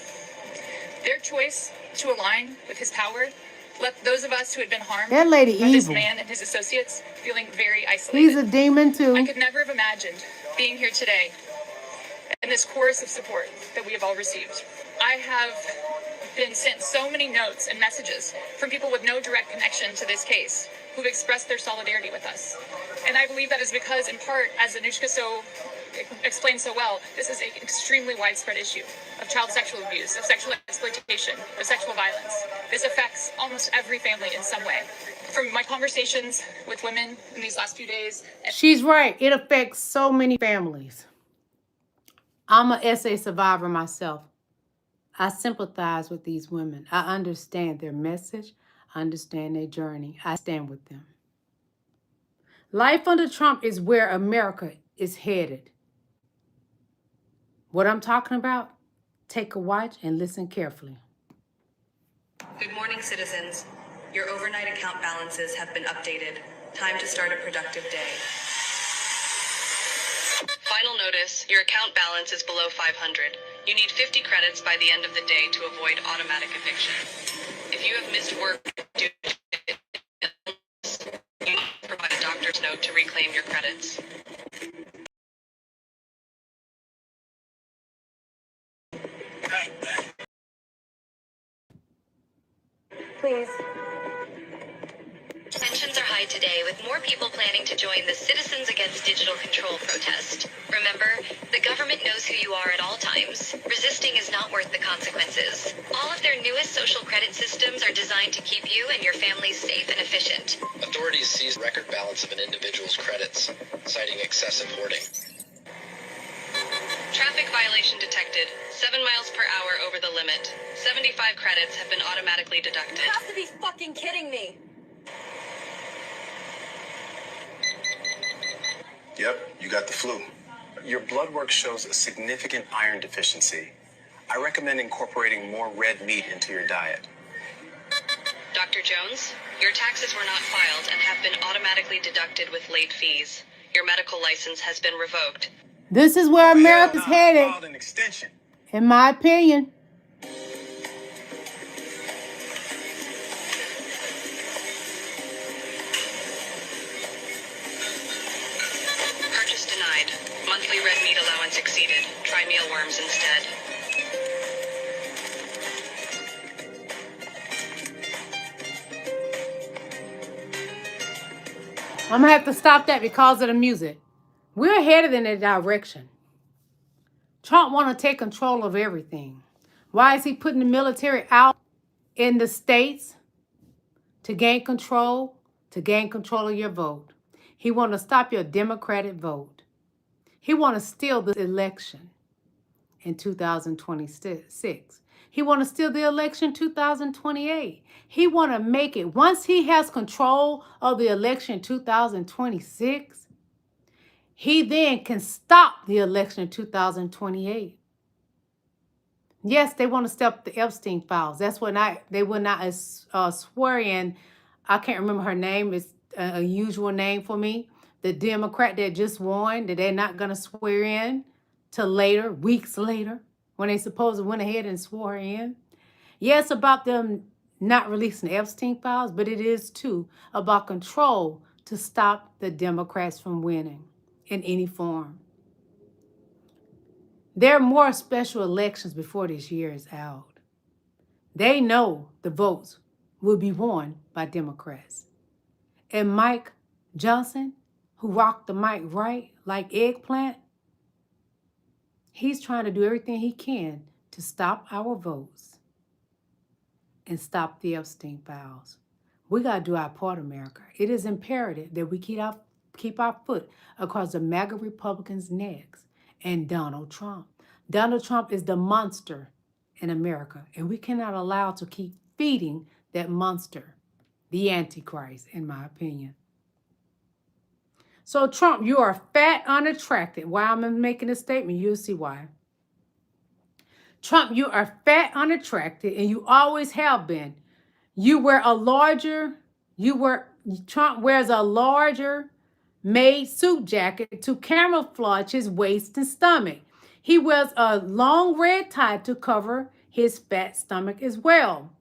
Speaker 11: Their choice to align with his power left those of us who had been harmed
Speaker 1: That lady
Speaker 11: by this
Speaker 1: evil.
Speaker 11: man and his associates feeling very isolated.
Speaker 1: He's a demon too.
Speaker 11: I could never have imagined being here today and this chorus of support that we have all received. I have been sent so many notes and messages from people with no direct connection to this case who've expressed their solidarity with us. And I believe that is because, in part, as Anushka explained so well, this is an extremely widespread issue of child sexual abuse, of sexual exploitation, of sexual violence. This affects almost every family in some way. From my conversations with women in these last few days.
Speaker 1: She's right. It affects so many families. I'm an SA survivor myself. I sympathize with these women. I understand their message. I understand their journey. I stand with them. Life under Trump is where America is headed. What I'm talking about, take a watch and listen carefully.
Speaker 2: Good morning, citizens. Your overnight account balances have been updated. Time to start a productive day. Final notice, your account balance is below 500. You need 50 credits by the end of the day to avoid automatic eviction. If you have missed work due to illness, you must provide a doctor's note to reclaim your credits.
Speaker 18: Please.
Speaker 12: Tensions are high today, with more people planning to join the Citizens Against Digital Control protest. Remember, the government knows who you are at all times. Resisting is not worth the consequences. All of their newest social credit systems are designed to keep you and your families safe and efficient.
Speaker 23: Authorities seized record balance of an individual's credits, citing excessive hoarding.
Speaker 2: Traffic violation detected. 7 miles per hour over the limit. 75 credits have been automatically deducted.
Speaker 3: You have to be fucking kidding me.
Speaker 24: Yep, you got the flu. Your blood work shows a significant iron deficiency. I recommend incorporating more red meat into your diet.
Speaker 2: Dr. Jones, your taxes were not filed and have been automatically deducted with late fees. Your medical license has been revoked.
Speaker 1: This is where America's headed,
Speaker 24: Filed an extension.
Speaker 1: in my opinion.
Speaker 2: Purchase denied. Monthly red meat allowance exceeded. Try mealworms instead.
Speaker 1: I'm going to have to stop that because of the music. We're headed in that direction. Trump want to take control of everything. Why is he putting the military out in the states? To gain control of your vote. He want to stop your Democratic vote. He want to steal the election in 2026. He want to steal the election in 2028. He want to make it, once he has control of the election in 2026, he then can stop the election in 2028. Yes, they want to stop the Epstein files. That's when they will not swear in. I can't remember her name. It's an unusual name for me. The Democrat that just won, that they're not going to swear in till later, weeks later, when they supposed to went ahead and swore her in. Yes, about them not releasing the Epstein files, but it is too about control to stop the Democrats from winning in any form. There are more special elections before this year is out. They know the votes will be won by Democrats. And Mike Johnson, who rocked the mic right like eggplant, he's trying to do everything he can to stop our votes and stop the Epstein files. We got to do our part, America. It is imperative that we keep our foot across the MAGA Republicans' necks and Donald Trump. Donald Trump is the monster in America, and we cannot allow to keep feeding that monster, the Antichrist, in my opinion. So Trump, you are fat, unattractive. Why I'm making this statement, you'll see why. Trump, you are fat, unattractive, and you always have been. Trump wears a larger made suit jacket to camouflage his waist and stomach. He wears a long red tie to cover his fat stomach as well.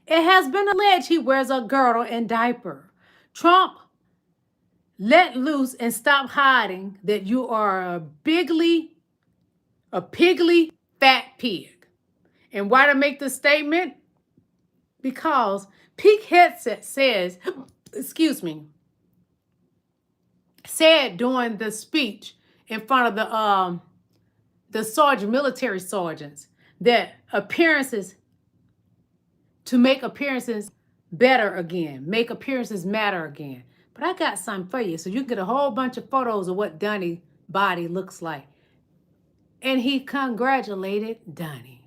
Speaker 1: It has been alleged he wears a girdle and diaper. Trump, let loose and stop hiding that you are a pigly fat pig. And why to make the statement? because Pete Hegseth says, excuse me, said during the speech in front of the sergeant, military sergeants, that appearances, to make appearances better again, make appearances matter again. But I got something for you, so you can get a whole bunch of photos of what Donnie's body looks like. And he congratulated Donnie.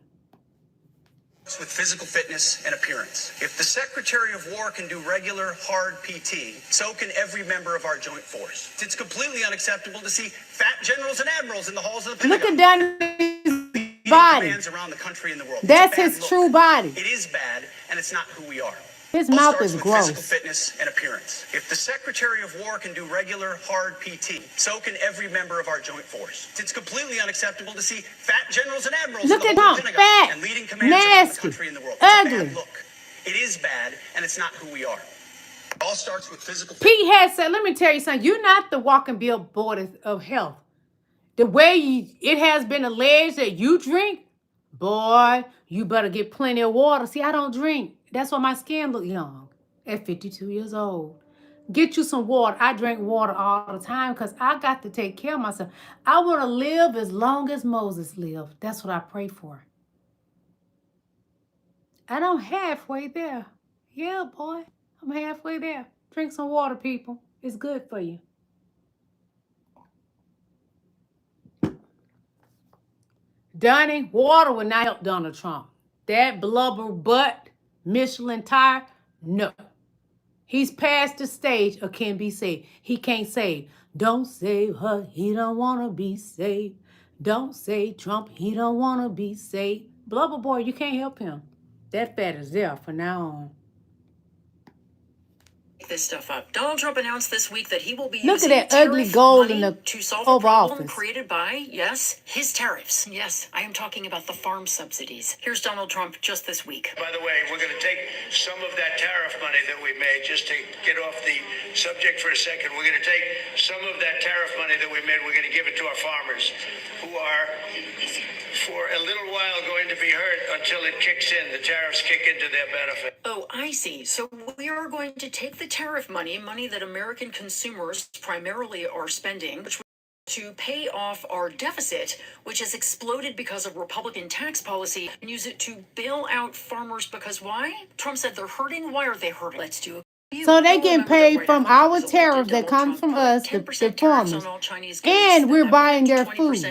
Speaker 8: With physical fitness and appearance. If the Secretary of War can do regular, hard PT, so can every member of our joint force. It's completely unacceptable to see fat generals and admirals in the halls of the Pentagon.
Speaker 1: Look at Donnie's body.
Speaker 8: Around the country and the world.
Speaker 1: That's his true body.
Speaker 8: It is bad, and it's not who we are.
Speaker 1: His mouth is gross.
Speaker 8: Physical fitness and appearance. If the Secretary of War can do regular, hard PT, so can every member of our joint force. It's completely unacceptable to see fat generals and admirals
Speaker 1: look
Speaker 8: in the
Speaker 1: at him,
Speaker 8: Pentagon
Speaker 1: fat,
Speaker 8: and leading commands around the country and the world. It's
Speaker 1: ugly.
Speaker 8: a bad look. It is bad, and it's not who we are. It all starts with physical.
Speaker 1: Pete has said, let me tell you something. You're not the walking billboard of health. The way it has been alleged that you drink, boy, you better get plenty of water. See, I don't drink. That's why my skin look young at 52 years old. Get you some water. I drink water all the time because I got to take care of myself. I want to live as long as Moses lived. That's what I pray for. And I'm halfway there. Yeah, boy. I'm halfway there. Drink some water, people. It's good for you. Donnie, water will not help Donald Trump. That blubber butt, Michelin tire, no. He's past the stage of can be saved. He can't save. Don't save her. He don't want to be saved. Don't save Trump. He don't want to be saved. Blubber boy, you can't help him. That fat is there from now on.
Speaker 10: This stuff up. Donald Trump announced this week that he will be
Speaker 1: look
Speaker 10: using
Speaker 1: at that ugly gold in the
Speaker 10: to solve
Speaker 1: Oval
Speaker 10: a problem
Speaker 1: Office
Speaker 10: created by, yes, his tariffs. Yes, I am talking about the farm subsidies. Here's Donald Trump just this week.
Speaker 9: By the way, we're going to take some of that tariff money that we made, just to get off the subject for a second. We're going to take some of that tariff money that we made, we're going to give it to our farmers, who are, for a little while, going to be hurt until it kicks in. The tariffs kick into their benefit.
Speaker 10: Oh, I see. So we are going to take the tariff money that American consumers primarily are spending, to pay off our deficit, which has exploded because of Republican tax policy, and use it to bail out farmers. Because why? Trump said they're hurting. Why are they hurting? Let's do it.
Speaker 1: So they getting paid from our tariffs that come from us, the farmers. And we're buying their food,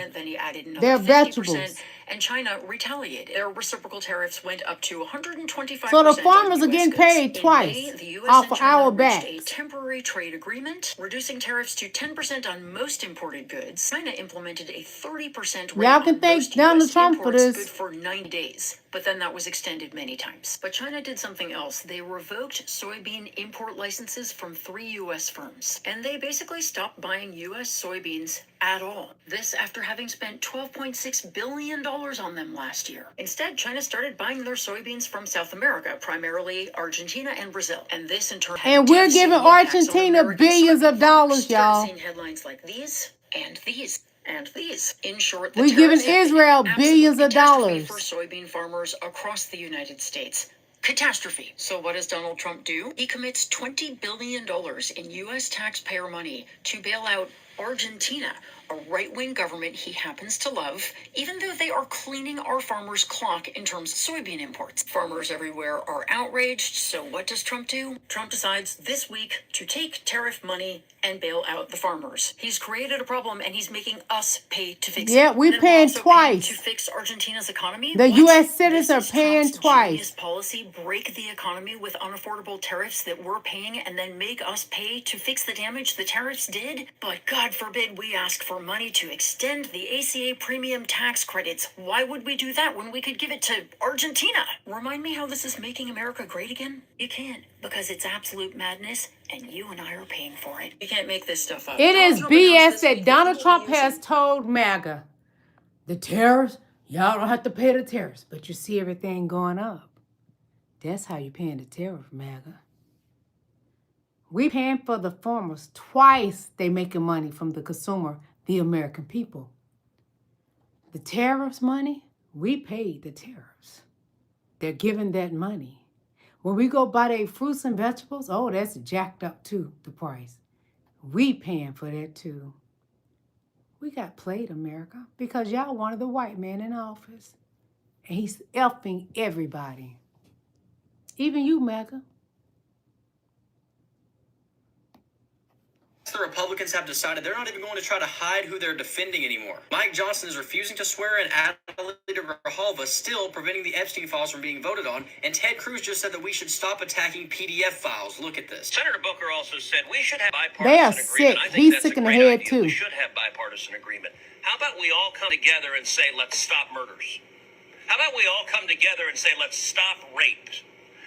Speaker 1: their vegetables.
Speaker 10: And China retaliated. Their reciprocal tariffs went up to 125%.
Speaker 1: So the farmers are getting paid twice off of our backs.
Speaker 10: A temporary trade agreement, reducing tariffs to 10% on most imported goods. China implemented a 30% rate
Speaker 1: y'all can thank Donald Trump for this.
Speaker 10: Good for 9 days. But then that was extended many times. But China did something else. They revoked soybean import licenses from 3 U.S. firms. And they basically stopped buying U.S. soybeans at all. This after having spent $12.6 billion on them last year. Instead, China started buying their soybeans from South America, primarily Argentina and Brazil. And this in turn
Speaker 1: and we're giving Argentina billions of dollars, y'all.
Speaker 10: Seeing headlines like these and these. And these. In short,
Speaker 1: we're giving Israel billions of dollars
Speaker 10: for soybean farmers across the United States. Catastrophe. So what does Donald Trump do? He commits $20 billion in U.S. taxpayer money to bail out Argentina, a right-wing government he happens to love, even though they are cleaning our farmers' clock in terms of soybean imports. Farmers everywhere are outraged, so what does Trump do? Trump decides this week to take tariff money and bail out the farmers. He's created a problem, and he's making us pay to fix it.
Speaker 1: Yeah, we're paying twice.
Speaker 10: To fix Argentina's economy?
Speaker 1: The U.S. citizens are paying twice.
Speaker 10: This policy break the economy with unaffordable tariffs that we're paying and then make us pay to fix the damage the tariffs did? But God forbid we ask for money to extend the ACA premium tax credits. Why would we do that when we could give it to Argentina? Remind me how this is making America great again? You can't, because it's absolute madness, and you and I are paying for it. You can't make this stuff up.
Speaker 1: It is BS that Donald Trump has told MAGA, the tariffs, y'all don't have to pay the tariffs, but you see everything going up. That's how you're paying the tariff, MAGA. We paying for the farmers twice. They making money from the consumer, the American people. The tariffs money, we paid the tariffs. They're giving that money. When we go buy their fruits and vegetables, oh, that's jacked up too, the price. We paying for that too. We got played, America, because y'all wanted the white man in office. And he's effing everybody. Even you, Mega.
Speaker 13: The Republicans have decided they're not even going to try to hide who they're defending anymore. Mike Johnson is refusing to swear in Adelita Grijalva, still preventing the Epstein files from being voted on, and Ted Cruz just said that we should stop attacking PDF files. Look at this.
Speaker 14: Senator Booker also said we should have bipartisan
Speaker 1: They are
Speaker 14: agreement.
Speaker 1: sick.
Speaker 14: I think
Speaker 1: He's
Speaker 14: that's
Speaker 1: sick
Speaker 14: a
Speaker 1: in the
Speaker 14: great
Speaker 1: head
Speaker 14: idea.
Speaker 1: too.
Speaker 14: We should have bipartisan agreement. How about we all come together and say, let's stop murders? How about we all come together and say, let's stop rapes?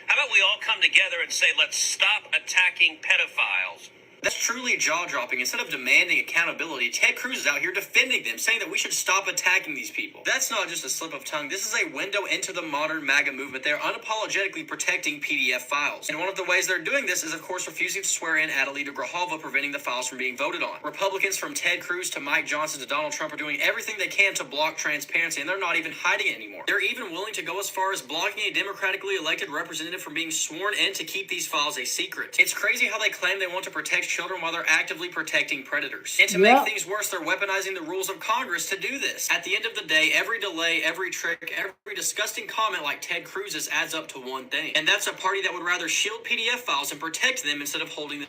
Speaker 14: How about we all come together and say, let's stop attacking pedophiles?
Speaker 13: That's truly jaw-dropping. Instead of demanding accountability, Ted Cruz is out here defending them, saying that we should stop attacking these people. That's not just a slip of tongue. This is a window into the modern MAGA movement. They're unapologetically protecting PDF files. And one of the ways they're doing this is, of course, refusing to swear in Adelita Grijalva, preventing the files from being voted on. Republicans from Ted Cruz to Mike Johnson to Donald Trump are doing everything they can to block transparency, and they're not even hiding it anymore. They're even willing to go as far as blocking a democratically elected representative from being sworn in to keep these files a secret. It's crazy how they claim they want to protect children while they're actively protecting predators. And to make things worse, they're weaponizing the rules of Congress to do this. At the end of the day, every delay, every trick, every disgusting comment like Ted Cruz's adds up to one thing. And that's a party that would rather shield PDF files and protect them instead of holding them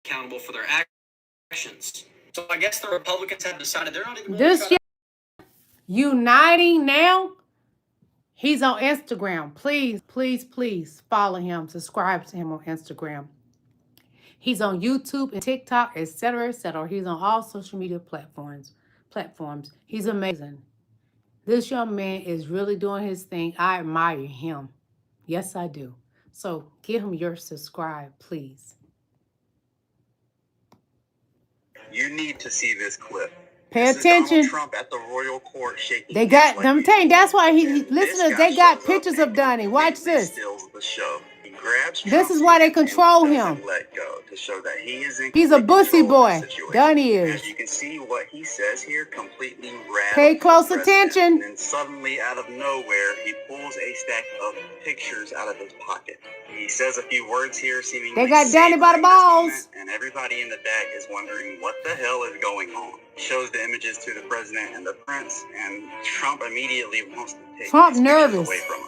Speaker 13: accountable for their actions. So I guess the Republicans have decided they're not even going to
Speaker 1: uniting now. He's on Instagram. Please follow him. Subscribe to him on Instagram. He's on YouTube and TikTok, etc., etc. He's on all social media platforms. He's amazing. This young man is really doing his thing. I admire him. Yes, I do. So give him your subscribe, please.
Speaker 16: You need to see this clip.
Speaker 1: Pay
Speaker 16: this
Speaker 1: attention.
Speaker 16: Is Donald Trump at the royal court shaking.
Speaker 1: They got, I'm telling you, that's why he listeners, they got pictures of Donnie. Watch this.
Speaker 16: Steals the show. He grabs
Speaker 1: this is why they control him.
Speaker 16: Let go to show that he is in
Speaker 1: He's a bussy boy. Donnie is.
Speaker 16: As you can see, what he says here completely rattles.
Speaker 1: Pay close attention.
Speaker 16: And then suddenly, out of nowhere, he pulls a stack of pictures out of his pocket. He says a few words here, seemingly
Speaker 1: they got Donnie by the balls.
Speaker 16: And everybody in the back is wondering what the hell is going on. Shows the images to the president and the prince, and Trump immediately wants to take
Speaker 1: Trump
Speaker 16: these
Speaker 1: nervous
Speaker 16: away from him.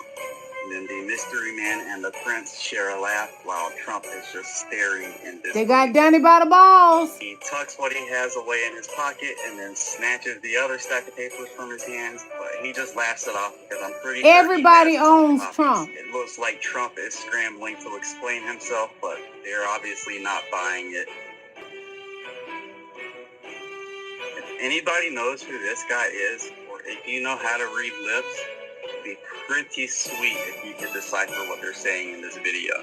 Speaker 16: And then the mystery man and the prince share a laugh while Trump is just staring in disbelief.
Speaker 1: They got Donnie by the balls.
Speaker 16: He tucks what he has away in his pocket and then snatches the other stack of papers from his hands, but he just laughs it off because I'm pretty sure
Speaker 1: everybody owns Trump.
Speaker 16: It looks like Trump is scrambling to explain himself, but they're obviously not buying it. If anybody knows who this guy is, or if you know how to read lips, it'd be pretty sweet if you could decipher what they're saying in this video.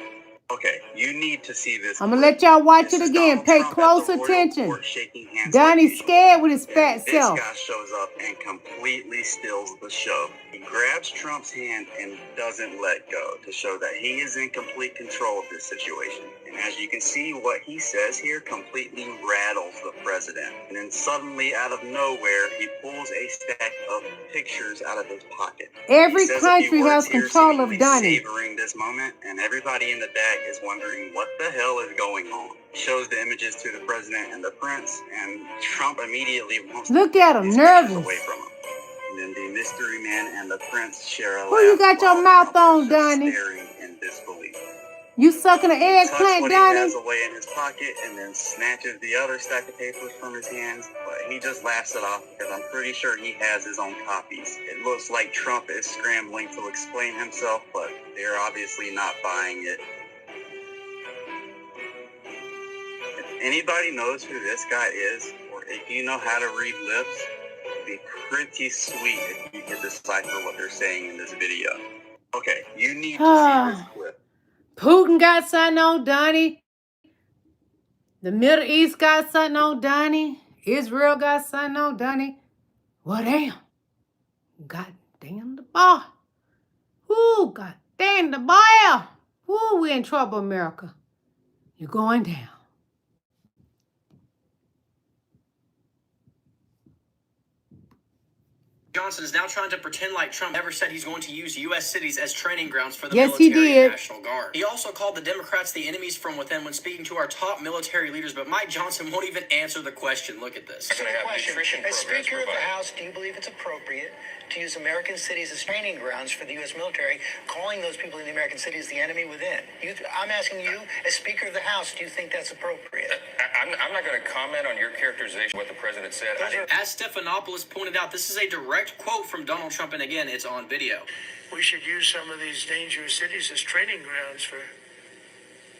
Speaker 16: Okay, you need to see this.
Speaker 1: I'm gonna let y'all watch it again. Pay close attention. Donnie's scared with his fat self.
Speaker 16: This guy shows up and completely steals the show. He grabs Trump's hand and doesn't let go to show that he is in complete control of this situation. And as you can see, what he says here completely rattles the president. And then suddenly, out of nowhere, he pulls a stack of pictures out of his pocket.
Speaker 1: Every country has control of Donnie.
Speaker 16: Savoring this moment, and everybody in the back is wondering what the hell is going on. Shows the images to the president and the prince, and Trump immediately wants to
Speaker 1: look at him, nervous.
Speaker 16: Away from him. And then the mystery man and the prince share a laugh.
Speaker 1: Who you got your mouth on, Donnie?
Speaker 16: Staring in disbelief.
Speaker 1: You sucking an eggplant, Donnie?
Speaker 16: He has away in his pocket and then snatches the other stack of papers from his hands, but he just laughs it off because I'm pretty sure he has his own copies. It looks like Trump is scrambling to explain himself, but they're obviously not buying it. If anybody knows who this guy is, or if you know how to read lips, it'd be pretty sweet if you could decipher what they're saying in this video. Okay, you need to see this clip.
Speaker 1: Putin got something on Donnie. The Middle East got something on Donnie. Israel got something on Donnie. Well, damn. God damn the ball. Ooh, God damn the ball. Ooh, we're in trouble, America. You're going down.
Speaker 13: Johnson is now trying to pretend like Trump never said he's going to use U.S. cities as training grounds for the
Speaker 1: Yes, he
Speaker 13: military and
Speaker 1: did.
Speaker 13: National Guard. He also called the Democrats the enemies from within when speaking to our top military leaders, but Mike Johnson won't even answer the question. Look at this.
Speaker 15: As Speaker of the House, do you believe it's appropriate to use American cities as training grounds for the U.S. military, calling those people in the American cities the enemy within? I'm asking you, as Speaker of the House, do you think that's appropriate?
Speaker 5: I'm not going to comment on your characterization of what the president said.
Speaker 13: As Stephanopoulos pointed out, this is a direct quote from Donald Trump, and again, it's on video.
Speaker 9: We should use some of these dangerous cities as training grounds for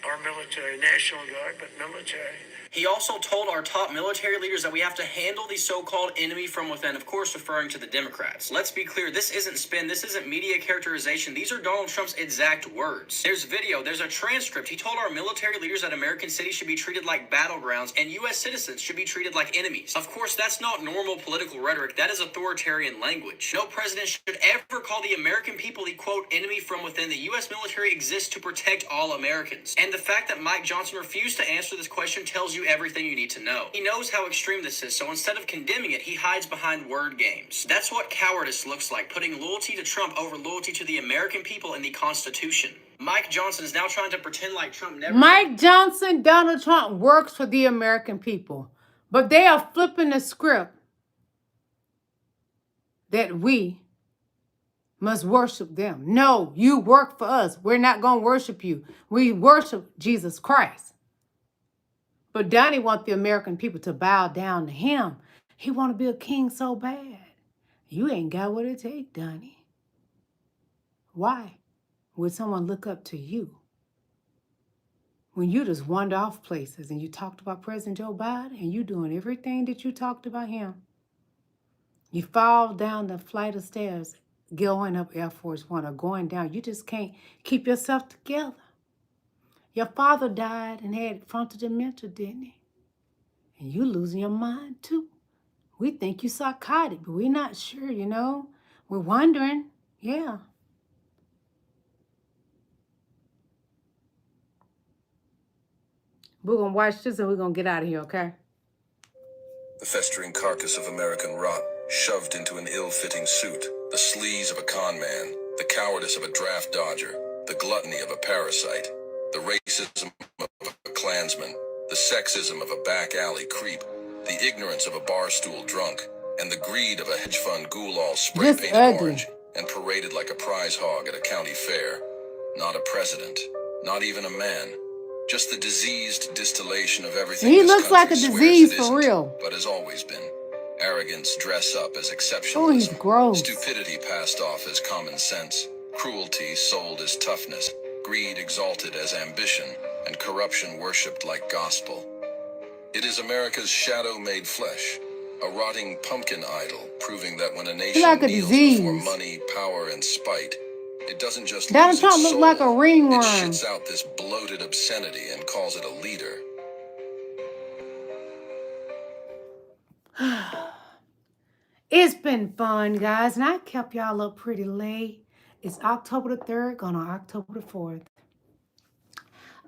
Speaker 9: our military, National Guard, but military.
Speaker 13: He also told our top military leaders that we have to handle the so-called enemy from within, of course referring to the Democrats. Let's be clear, this isn't spin, this isn't media characterization, these are Donald Trump's exact words. There's video, there's a transcript. He told our military leaders that American cities should be treated like battlegrounds and U.S. citizens should be treated like enemies. Of course, that's not normal political rhetoric, that is authoritarian language. No president should ever call the American people the, quote, enemy from within. The U.S. military exists to protect all Americans. And the fact that Mike Johnson refused to answer this question tells you everything you need to know. He knows how extreme this is, so instead of condemning it, he hides behind word games. That's what cowardice looks like, putting loyalty to Trump over loyalty to the American people and the Constitution. Mike Johnson is now trying to pretend like Trump never...
Speaker 1: Mike Johnson, Donald Trump works for the American people, but they are flipping the script that we must worship them. No, you work for us. We're not going to worship you. We worship Jesus Christ. But Donnie wants the American people to bow down to him. He want to be a king so bad. You ain't got what it takes, Donnie. Why would someone look up to you when you just wander off places and you talked about President Joe Biden and you doing everything that you talked about him? You fall down the flight of stairs going up Air Force One or going down. You just can't keep yourself together. Your father died and had frontal dementia, didn't he? And you losing your mind too. We think you psychotic, but we're not sure, you know. We're wondering, yeah. We're going to watch this and we're going to get out of here, okay?
Speaker 6: The festering carcass of American rot, shoved into an ill-fitting suit, the sleaze of a con man, the cowardice of a draft dodger, the gluttony of a parasite, the racism of a Klansman, the sexism of a back alley creep, the ignorance of a barstool drunk, and the greed of a hedge fund ghoul all spray-painted orange and paraded like a prize hog at a county fair. Not a president, not even a man, just the diseased distillation of everything.
Speaker 1: He looks like a disease for real.
Speaker 6: But has always been. Arrogance dress up as exceptionalism.
Speaker 1: Oh, he's gross.
Speaker 6: Stupidity passed off as common sense. Cruelty sold as toughness. Greed exalted as ambition, and corruption worshipped like gospel. It is America's shadow made flesh, a rotting pumpkin idol, proving that when a nation kneels before money, power, and spite, it doesn't just
Speaker 1: Donald Trump looks like a ringworm.
Speaker 6: It shits out this bloated obscenity and calls it a leader.
Speaker 1: It's been fun, guys, and I kept y'all up pretty late. It's October the 3rd, going on October the 4th.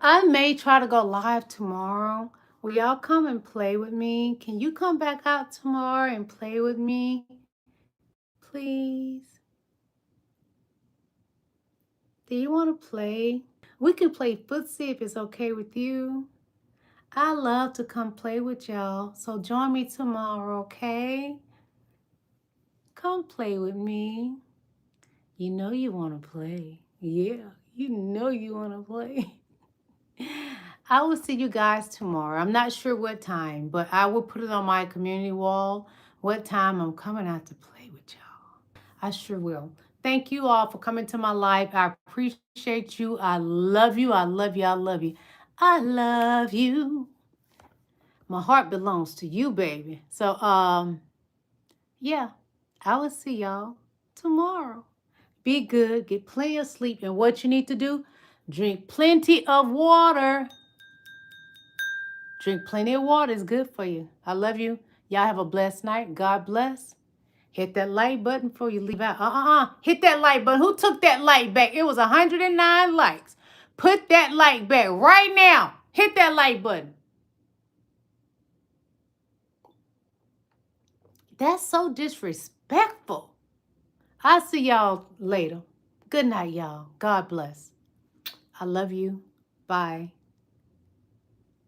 Speaker 1: I may try to go live tomorrow. Will y'all come and play with me? Can you come back out tomorrow and play with me? Please? Do you want to play? We can play footsie if it's okay with you. I love to come play with y'all, so join me tomorrow, okay? Come play with me. You know you want to play. Yeah, you know you want to play. I will see you guys tomorrow. I'm not sure what time, but I will put it on my community wall what time I'm coming out to play with y'all. I sure will. Thank you all for coming to my live. I appreciate you. I love you. I love you. I love you. I love you. My heart belongs to you, baby. So, yeah, I will see y'all tomorrow. Be good. Get plenty of sleep. And what you need to do, drink plenty of water. Drink plenty of water. It's good for you. I love you. Y'all have a blessed night. God bless. Hit that like button before you leave out. Hit that like button. Who took that like back? It was 109 likes. Put that like back right now. Hit that like button. That's so disrespectful. I'll see y'all later. Good night, y'all. God bless. I love you. Bye.